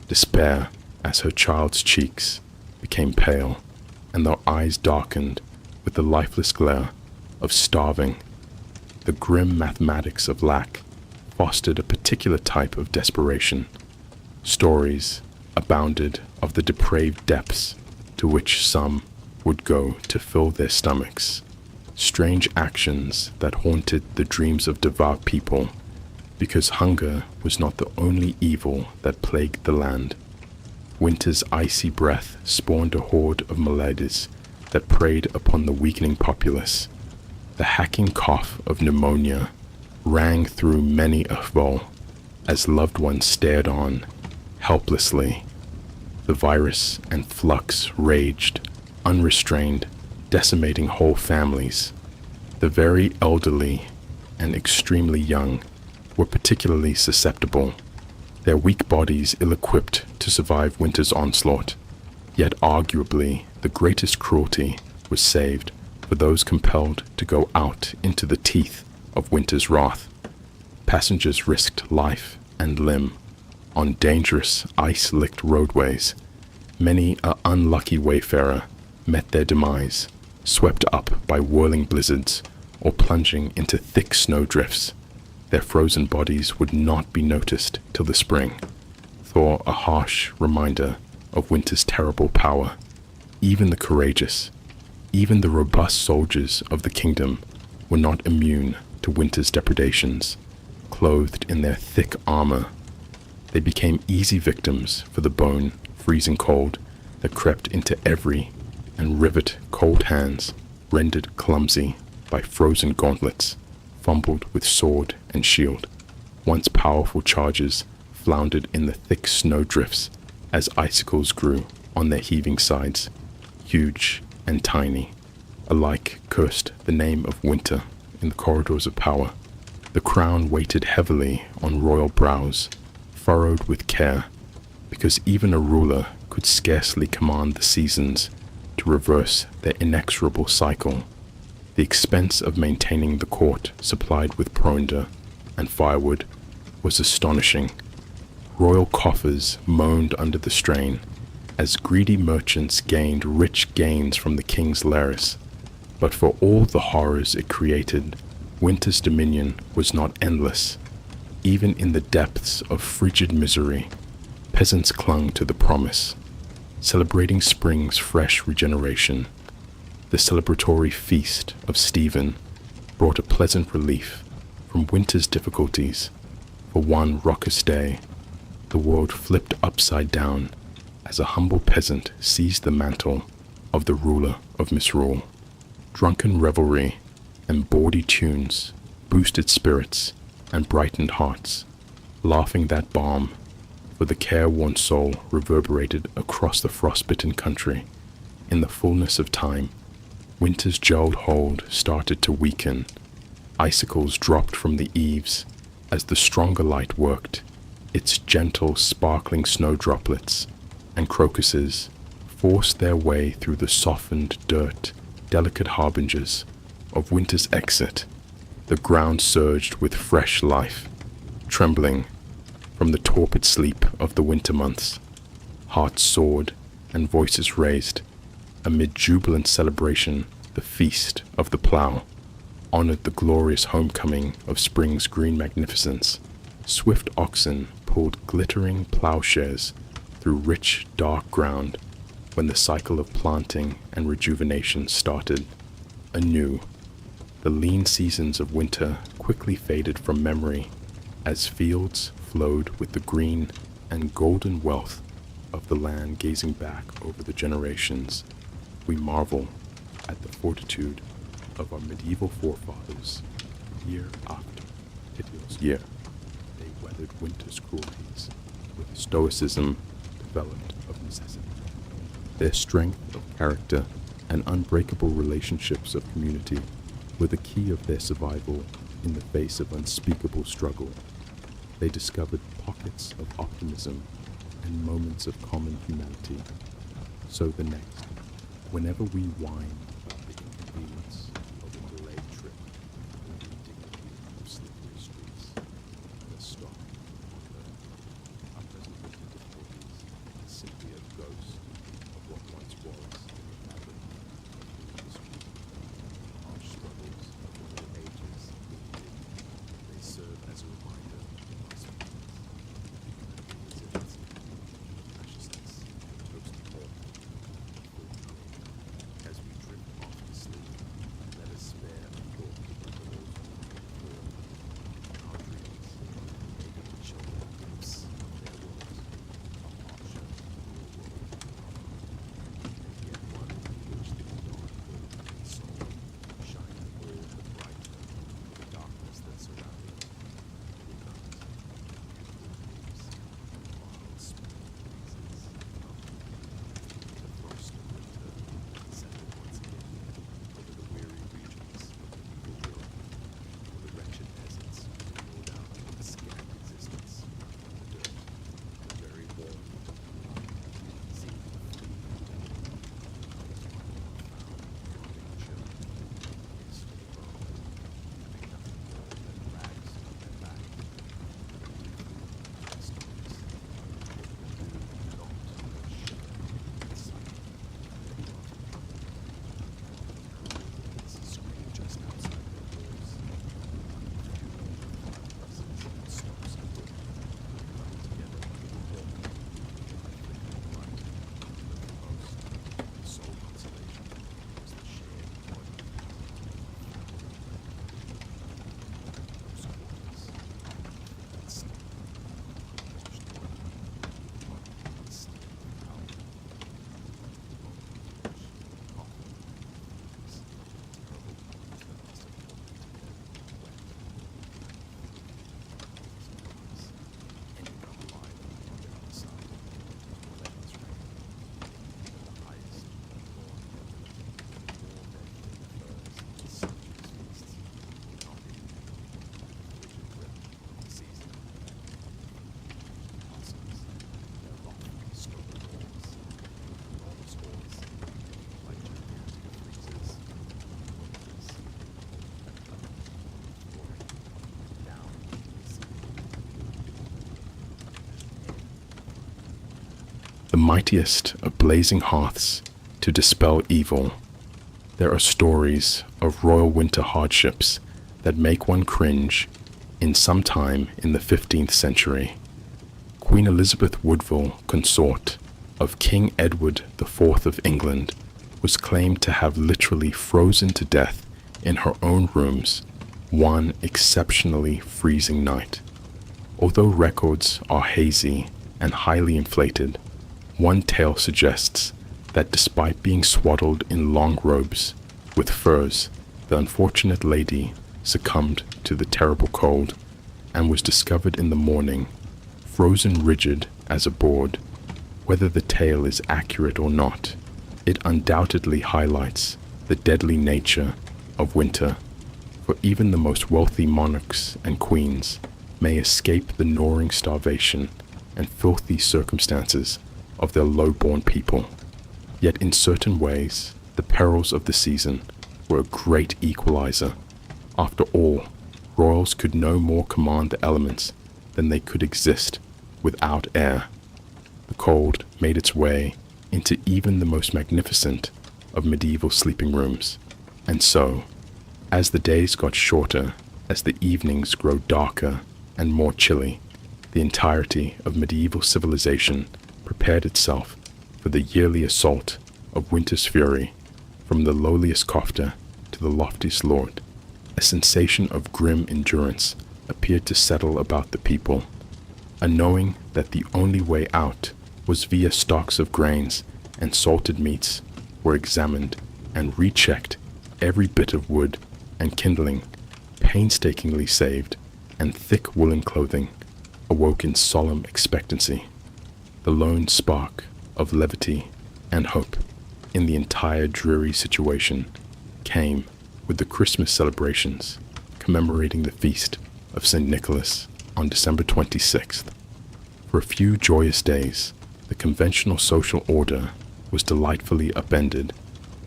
Speaker 1: despair as her child's cheeks became pale and their eyes darkened with the lifeless glare of starving. The grim mathematics of lack fostered a particular type of desperation. Stories abounded of the depraved depths to which some would go to fill their stomachs, strange actions that haunted the dreams of devout people, because hunger was not the only evil that plagued the land. Winter's icy breath spawned a horde of maladies that preyed upon the weakening populace. The hacking cough of pneumonia rang through many a foe as loved ones stared on helplessly. The virus and flux raged, unrestrained, decimating whole families. The very elderly and extremely young were particularly susceptible, their weak bodies ill-equipped to survive winter's onslaught. Yet arguably the greatest cruelty was saved for those compelled to go out into the teeth of winter's wrath. Passengers risked life and limb on dangerous ice-licked roadways. Many an unlucky wayfarer met their demise, swept up by whirling blizzards or plunging into thick snowdrifts. Their frozen bodies would not be noticed till the spring, thaw a harsh reminder of winter's terrible power. Even the courageous, even the robust soldiers of the kingdom were not immune to winter's depredations. Clothed in their thick armor, they became easy victims for the bone freezing cold that crept into every and rivet cold hands rendered clumsy by frozen gauntlets, fumbled with sword and shield. Once powerful chargers floundered in the thick snowdrifts as icicles grew on their heaving sides. Huge and tiny alike cursed the name of winter in the corridors of power. The crown weighted heavily on royal brows, furrowed with care, because even a ruler could scarcely command the seasons to reverse their inexorable cycle. The expense of maintaining the court supplied with provender and firewood was astonishing. Royal coffers moaned under the strain as greedy merchants gained rich gains from the king's lares. But for all the horrors it created, winter's dominion was not endless. Even in the depths of frigid misery, peasants clung to the promise, celebrating spring's fresh regeneration. The celebratory feast of Stephen brought a pleasant relief from winter's difficulties. For one raucous day, the world flipped upside down as a humble peasant seized the mantle of the ruler of misrule. Drunken revelry and bawdy tunes boosted spirits and brightened hearts. Laughing that balm for the careworn soul reverberated across the frostbitten country. In the fullness of time, winter's jeweled hold started to weaken. Icicles dropped from the eaves as the stronger light worked, its gentle, sparkling snow droplets, and crocuses forced their way through the softened dirt, delicate harbingers of winter's exit. The ground surged with fresh life, trembling from the torpid sleep of the winter months. Hearts soared and voices raised. Amid jubilant celebration, the feast of the plough honored the glorious homecoming of spring's green magnificence. Swift oxen pulled glittering plowshares through rich, dark ground when the cycle of planting and rejuvenation started anew. The lean seasons of winter quickly faded from memory as fields flowed with the green and golden wealth of the land. Gazing back over the generations, we marvel at the fortitude of our medieval forefathers. Year after pitiless year, they weathered winter's cruelties with a stoicism developed of necessity. Their strength of character and unbreakable relationships of community were the key of their survival in the face of unspeakable struggle. They discovered pockets of optimism and moments of common humanity. So the next, whenever we whine about the inconvenience of a delayed trip or the indignity of slippery streets, let's stop on Earth. Our present winter difficulties is simply a ghost of what once was in the fabric of human history. Harsh struggles of the Middle Ages indeed, they serve as a reminder of our species, resiliency, harshestness, most important, as we drift off to sleep, let us spare a thought for those who are in our dreams, maybe the children glimpse of their worlds, a harsher, cruel world, and yet one in which the dawn and soul shine all the brighter in the darkness that surrounds us. Who knows? Beautiful dreams, wild spring breezes, the frost of winter settled once again over the weary regions of medieval Europe, for the wretched peasants who ruled out a scant existence on the dirt, the very warmth, seemed to flee into the found throbbing chill, yes to the bone, having nothing more than rags on their back, the storms, yet the dew not a shiver in sight. Scream just outside their doors. Fireplaces and stalks of wood coming together under the warmth of the flickering light. But the most, the sole consolation was the shared enjoyment of family life. Those quarters, that sleep, washed water, hot steam out, bone flesh, coffee, eggs, terrible times that must have walked to death, wet, ending up alive on the other side, let us rain. The highest born heaven, warm edged firs, sumptuous feasts, not in frigid grip of the season. Castles, their lofty stone walls, enormous halls, like gigantic freezers, windows, pouring down into the sea. The mightiest of blazing hearths to dispel evil. There are stories of royal winter hardships that make one cringe. In some time in the 15th century, Queen Elizabeth Woodville, consort of King Edward IV of England, was claimed to have literally frozen to death in her own rooms one exceptionally freezing night. Although records are hazy and highly inflated, one tale suggests that despite being swaddled in long robes with furs, the unfortunate lady succumbed to the terrible cold and was discovered in the morning, frozen rigid as a board. Whether the tale is accurate or not, it undoubtedly highlights the deadly nature of winter. for even the most wealthy monarchs and queens may escape the gnawing starvation and filthy circumstances of their low-born people. Yet in certain ways, the perils of the season were a great equalizer. After all, royals could no more command the elements than they could exist without air. The cold made its way into even the most magnificent of medieval sleeping rooms, and so, as the days got shorter, as the evenings grow darker and more chilly, the entirety of medieval civilization prepared itself for the yearly assault of winter's fury, from the lowliest crofter to the loftiest lord. A sensation of grim endurance appeared to settle about the people, a knowing that the only way out was via stocks of grains and salted meats were examined and rechecked, every bit of wood and kindling painstakingly saved, and thick woolen clothing awoke in solemn expectancy. The lone spark of levity and hope in the entire dreary situation came with the Christmas celebrations commemorating the feast of St. Nicholas on December 26th. For a few joyous days, the conventional social order was delightfully upended,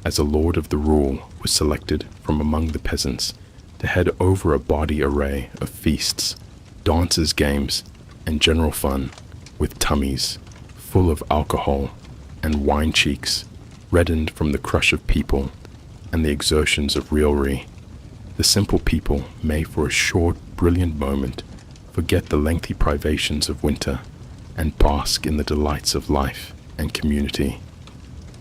Speaker 1: as a lord of the rule was selected from among the peasants to head over a bawdy array of feasts, dances, games, and general fun, with tummies full of alcohol and wine cheeks reddened from the crush of people and the exertions of raillery. The simple people may for a short, brilliant moment forget the lengthy privations of winter and bask in the delights of life and community.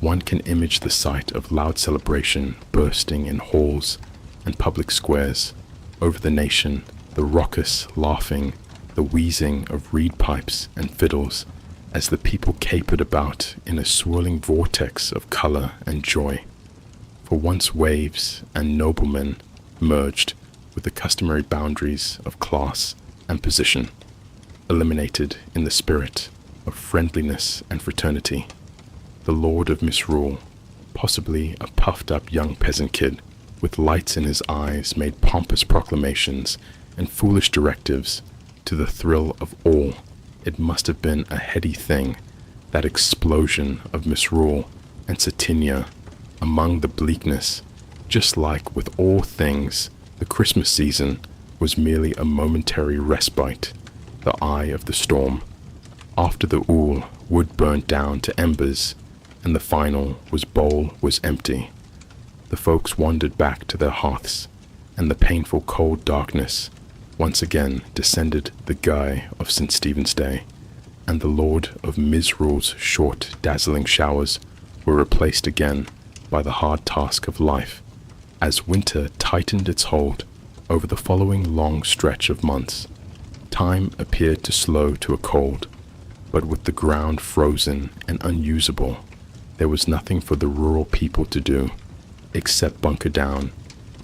Speaker 1: One can image the sight of loud celebration bursting in halls and public squares over the nation, the raucous laughing, the wheezing of reed pipes and fiddles, as the people capered about in a swirling vortex of color and joy. For once waves and noblemen merged with the customary boundaries of class and position, eliminated in the spirit of friendliness and fraternity. The lord of misrule, possibly a puffed-up young peasant kid with lights in his eyes, made pompous proclamations and foolish directives to the thrill of all. It must have been a heady thing, that explosion of misrule and satinia among the bleakness. Just like with all things, the Christmas season was merely a momentary respite, the eye of the storm. After the Ool, wood burnt down to embers, and the final bowl was empty. The folks wandered back to their hearths, and the painful cold darkness once again descended the guy of St. Stephen's Day, and the lord of misrule's short, dazzling showers were replaced again by the hard task of life. As winter tightened its hold over the following long stretch of months, time appeared to slow to a cold, but with the ground frozen and unusable, there was nothing for the rural people to do except bunker down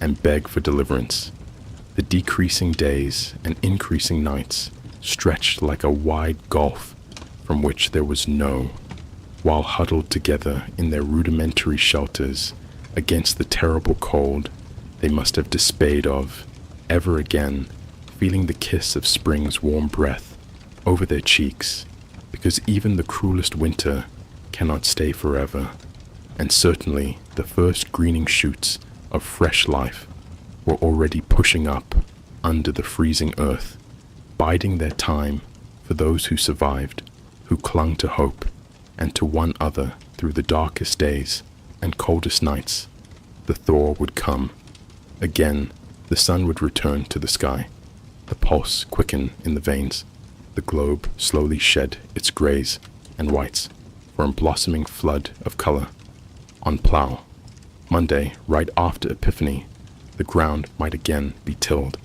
Speaker 1: and beg for deliverance. The decreasing days and increasing nights stretched like a wide gulf from which there was no, while huddled together in their rudimentary shelters against the terrible cold they must have despaired of, ever again feeling the kiss of spring's warm breath over their cheeks, because even the cruelest winter cannot stay forever, and certainly the first greening shoots of fresh life were already pushing up under the freezing earth, biding their time for those who survived, who clung to hope and to one other through the darkest days and coldest nights. The thaw would come. Again, the sun would return to the sky, the pulse quicken in the veins, the globe slowly shed its grays and whites for a blossoming flood of color. On plow, Monday, right after Epiphany, the ground might again be tilled,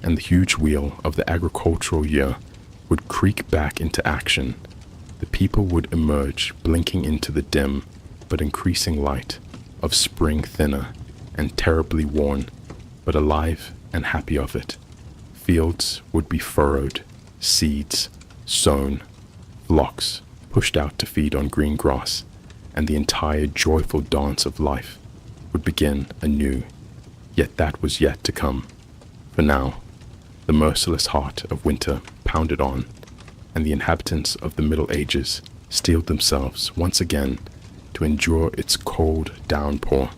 Speaker 1: and the huge wheel of the agricultural year would creak back into action. The people would emerge, blinking into the dim but increasing light of spring, thinner and terribly worn, but alive and happy of it. Fields would be furrowed, seeds sown, flocks pushed out to feed on green grass, and the entire joyful dance of life would begin anew. Yet that was yet to come. For now, the merciless heart of winter pounded on, and the inhabitants of the Middle Ages steeled themselves once again to endure its cold downpour.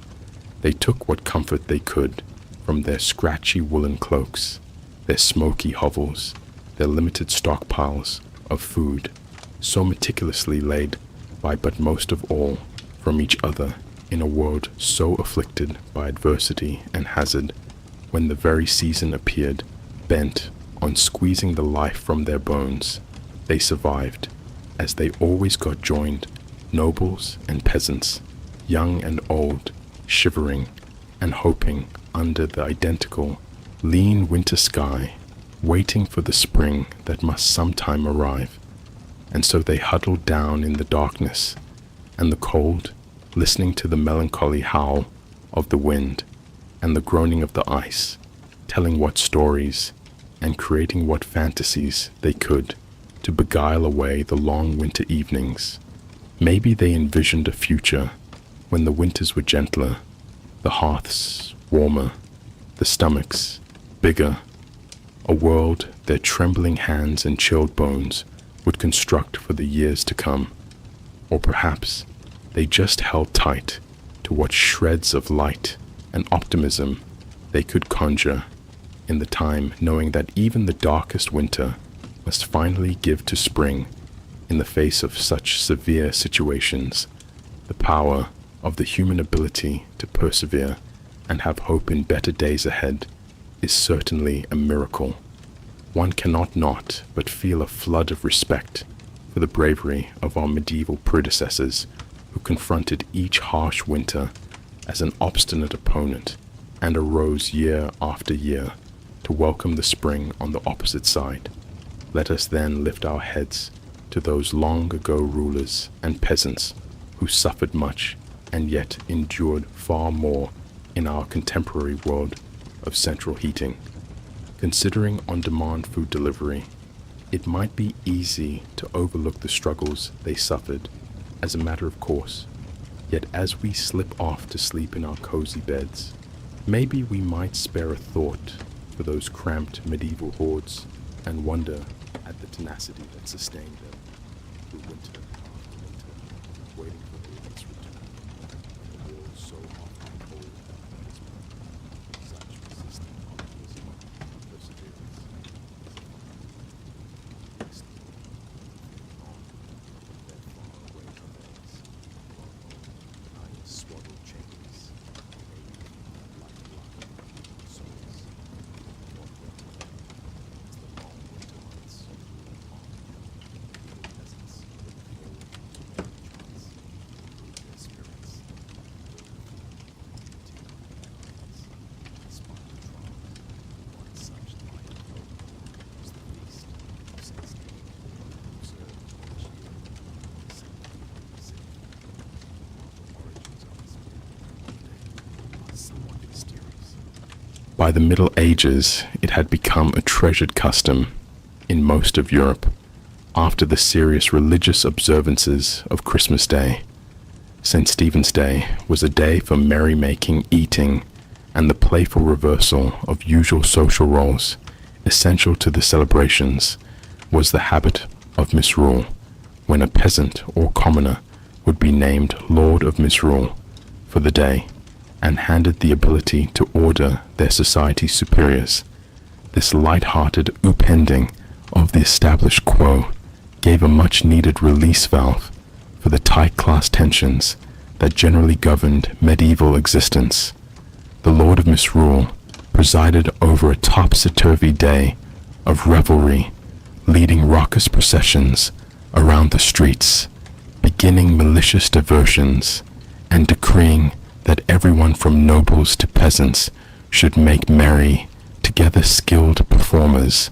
Speaker 1: They took what comfort they could from their scratchy woolen cloaks, their smoky hovels, their limited stockpiles of food, so meticulously laid by but most of all from each other in a world so afflicted by adversity and hazard. When the very season appeared, bent on squeezing the life from their bones, they survived, as they always got joined, nobles and peasants, young and old, shivering and hoping under the identical, lean winter sky, waiting for the spring that must sometime arrive. And so they huddled down in the darkness and the cold, listening to the melancholy howl of the wind and the groaning of the ice, telling what stories and creating what fantasies they could to beguile away the long winter evenings. Maybe they envisioned a future when the winters were gentler, the hearths warmer, the stomachs bigger, a world their trembling hands and chilled bones would construct for the years to come. Or perhaps they just held tight to what shreds of light and optimism they could conjure in the time, knowing that even the darkest winter must finally give to spring in the face of such severe situations. The power of the human ability to persevere and have hope in better days ahead is certainly a miracle. One cannot not but feel a flood of respect for the bravery of our medieval predecessors who confronted each harsh winter as an obstinate opponent and arose year after year to welcome the spring on the opposite side. Let us then lift our heads to those long ago rulers and peasants who suffered much and yet endured far more in our contemporary world of central heating. Considering on-demand food delivery, it might be easy to overlook the struggles they suffered as a matter of course. Yet as we slip off to sleep in our cozy beds, maybe we might spare a thought for those cramped medieval hordes and wonder at the tenacity that sustained them through winter after winter, waiting for the night's return. A world so often cold and dismal, such resistant optimism and perseverance. Their faraway remains, while behind swaddled chambers, like blood, souls, what went as the long winter months on, the peasants look forward to their chance, improve their spirits, despite the trials. One such light of hope was the feast of Thanksgiving, observed each year on the same Pacific. While the origins of this holiday are somewhat mysterious. By the Middle Ages, it had become a treasured custom in most of Europe after the serious religious observances of Christmas Day. St. Stephen's Day was a day for merrymaking, eating, and the playful reversal of usual social roles. Essential to the celebrations was the habit of misrule, when a peasant or commoner would be named Lord of Misrule for the day and handed the ability to order their society's superiors. This light-hearted upending of the established quo gave a much-needed release valve for the tight class tensions that generally governed medieval existence. The Lord of Misrule presided over a topsy-turvy day of revelry, leading raucous processions around the streets, beginning malicious diversions, and decreeing that everyone from nobles to peasants should make merry. Together skilled performers,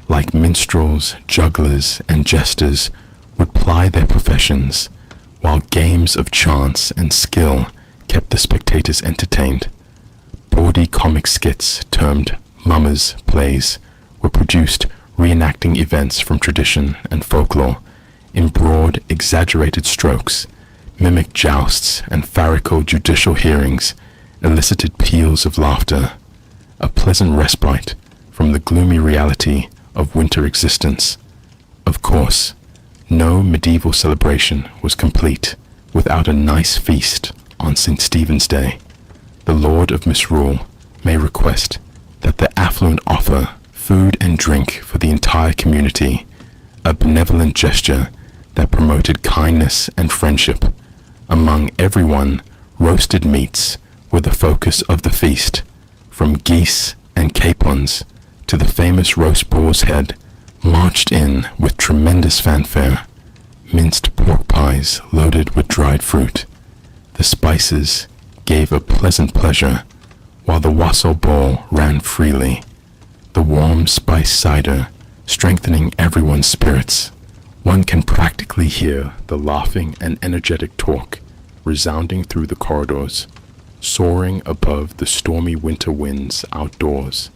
Speaker 1: like minstrels, jugglers, and jesters, would ply their professions, while games of chance and skill kept the spectators entertained. Bawdy comic skits termed mummers' plays were produced, reenacting events from tradition and folklore in broad, exaggerated strokes. Mimic jousts and farcical judicial hearings elicited peals of laughter, a pleasant respite from the gloomy reality of winter existence. Of course, no medieval celebration was complete without a nice feast on St. Stephen's Day. The Lord of Misrule may request that the affluent offer food and drink for the entire community, a benevolent gesture that promoted kindness and friendship. Among everyone, roasted meats were the focus of the feast, from geese and capons to the famous roast boar's head, marched in with tremendous fanfare, minced pork pies loaded with dried fruit. The spices gave a pleasant pleasure, while the wassail bowl ran freely, the warm spiced cider strengthening everyone's spirits. One can practically hear the laughing and energetic talk resounding through the corridors, soaring above the stormy winter winds outdoors.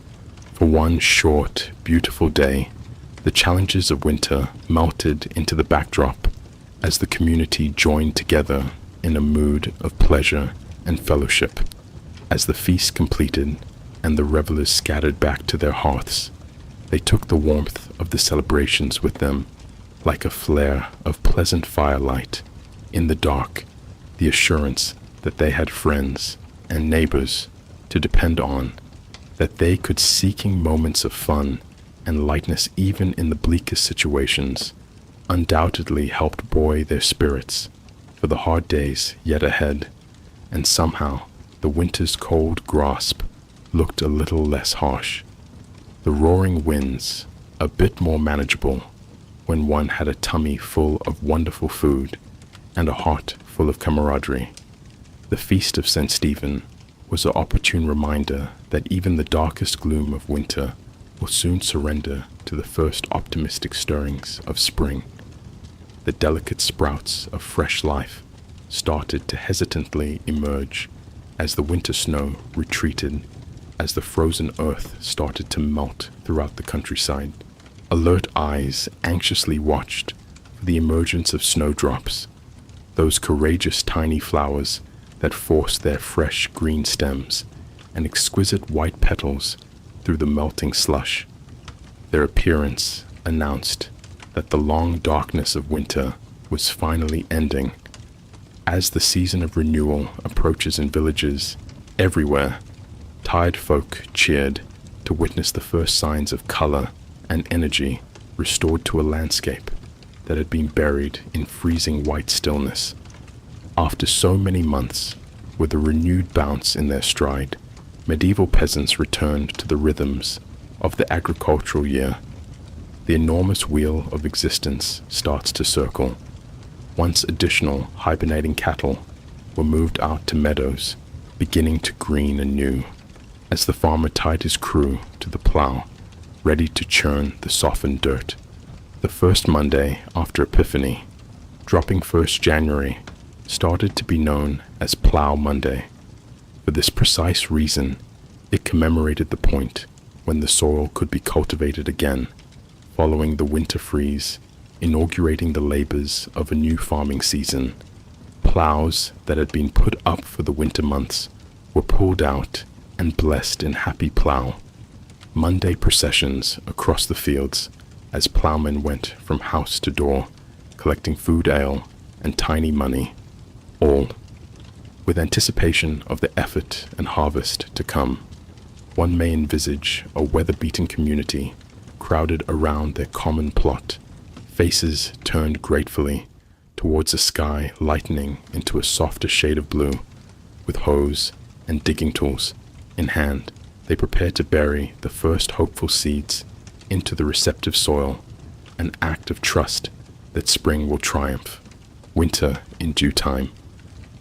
Speaker 1: For one short, beautiful day, the challenges of winter melted into the backdrop as the community joined together in a mood of pleasure and fellowship. As the feast completed and the revelers scattered back to their hearths, they took the warmth of the celebrations with them, like a flare of pleasant firelight in the dark, the assurance that they had friends and neighbors to depend on, that they could seeking moments of fun and lightness even in the bleakest situations, undoubtedly helped buoy their spirits for the hard days yet ahead, and somehow the winter's cold grasp looked a little less harsh. The roaring winds a bit more manageable when one had a tummy full of wonderful food and a heart full of camaraderie. The feast of St. Stephen was an opportune reminder that even the darkest gloom of winter will soon surrender to the first optimistic stirrings of spring. The delicate sprouts of fresh life started to hesitantly emerge as the winter snow retreated, as the frozen earth started to melt throughout the countryside. Alert eyes anxiously watched for the emergence of snowdrops, those courageous tiny flowers that forced their fresh green stems and exquisite white petals through the melting slush. Their appearance announced that the long darkness of winter was finally ending. As the season of renewal approaches in villages everywhere, tired folk cheered to witness the first signs of color and energy restored to a landscape that had been buried in freezing white stillness. After so many months, with a renewed bounce in their stride, medieval peasants returned to the rhythms of the agricultural year. The enormous wheel of existence starts to circle. Once additional hibernating cattle were moved out to meadows, beginning to green anew, as the farmer tied his crew to the plow, ready to churn the softened dirt. The first Monday after Epiphany, dropping 1st January, started to be known as Plow Monday. For this precise reason, it commemorated the point when the soil could be cultivated again, following the winter freeze, inaugurating the labors of a new farming season. Plows that had been put up for the winter months were pulled out and blessed in happy plow. Monday processions across the fields as plowmen went from house to door, collecting food ale and tiny money, all with anticipation of the effort and harvest to come. One may envisage a weather-beaten community crowded around their common plot, faces turned gratefully towards the sky lightening into a softer shade of blue. With hoes and digging tools in hand, they prepare to bury the first hopeful seeds into the receptive soil, an act of trust that spring will triumph, winter in due time.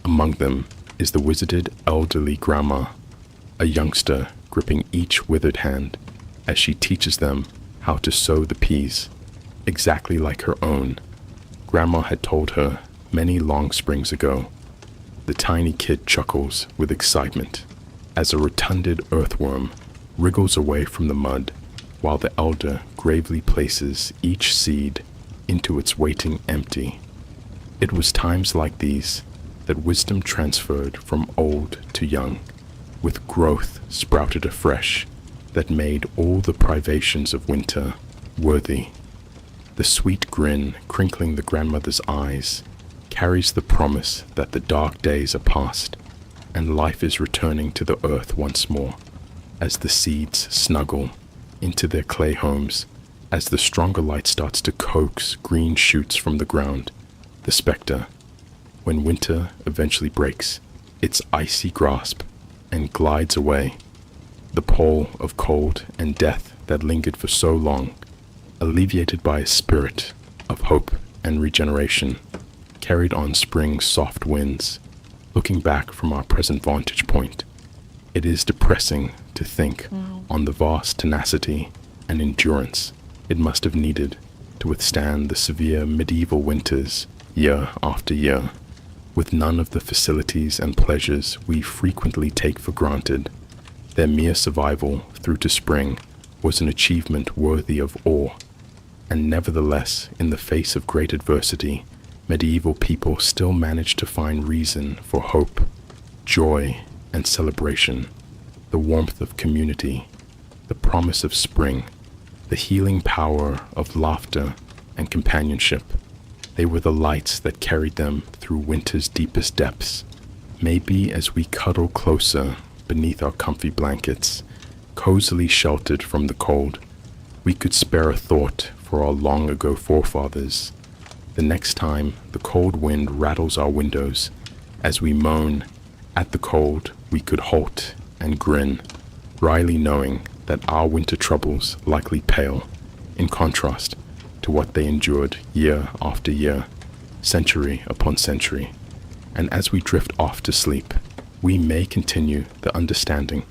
Speaker 1: Among them is the wizarded elderly grandma, a youngster gripping each withered hand as she teaches them how to sow the peas, exactly like her own. Grandma had told her many long springs ago. The tiny kid chuckles with excitement as a rotunded earthworm wriggles away from the mud, while the elder gravely places each seed into its waiting empty. It was times like these that wisdom transferred from old to young, with growth sprouted afresh, that made all the privations of winter worthy. The sweet grin crinkling the grandmother's eyes carries the promise that the dark days are past and life is returning to the earth once more as the seeds snuggle into their clay homes, as the stronger light starts to coax green shoots from the ground. The specter, when winter eventually breaks its icy grasp and glides away, the pall of cold and death that lingered for so long, alleviated by a spirit of hope and regeneration, carried on spring's soft winds. Looking back from our present vantage point, it is depressing to think on the vast tenacity and endurance it must have needed to withstand the severe medieval winters year after year, with none of the facilities and pleasures we frequently take for granted. Their mere survival through to spring was an achievement worthy of awe, and nevertheless, in the face of great adversity, medieval people still managed to find reason for hope, joy, and celebration, the warmth of community, the promise of spring, the healing power of laughter and companionship. They were the lights that carried them through winter's deepest depths. Maybe as we cuddle closer beneath our comfy blankets, cozily sheltered from the cold, we could spare a thought for our long-ago forefathers. The next time the cold wind rattles our windows, as we moan at the cold, we could halt and grin, wryly knowing that our winter troubles likely pale in contrast to what they endured year after year, century upon century. And as we drift off to sleep, we may continue the understanding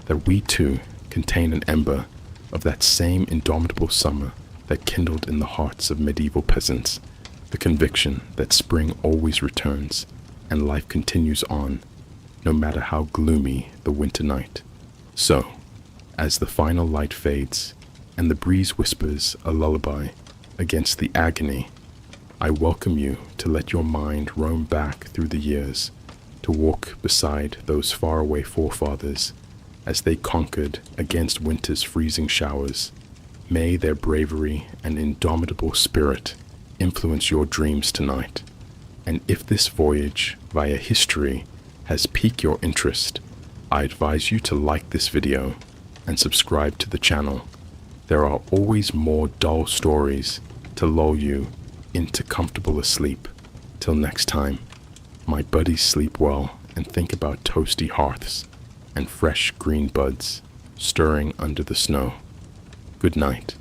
Speaker 1: that we too contain an ember of that same indomitable summer that kindled in the hearts of medieval peasants, the conviction that spring always returns and life continues on, no matter how gloomy the winter night. So, as the final light fades and the breeze whispers a lullaby against the agony, I welcome you to let your mind roam back through the years, to walk beside those faraway forefathers as they conquered against winter's freezing showers. May their bravery and indomitable spirit influence your dreams tonight. And if this voyage via history has piqued your interest, I advise you to like this video and subscribe to the channel. There are always more dull stories to lull you into comfortable asleep. Till next time, my buddies, sleep well and think about toasty hearths and fresh green buds stirring under the snow. Good night.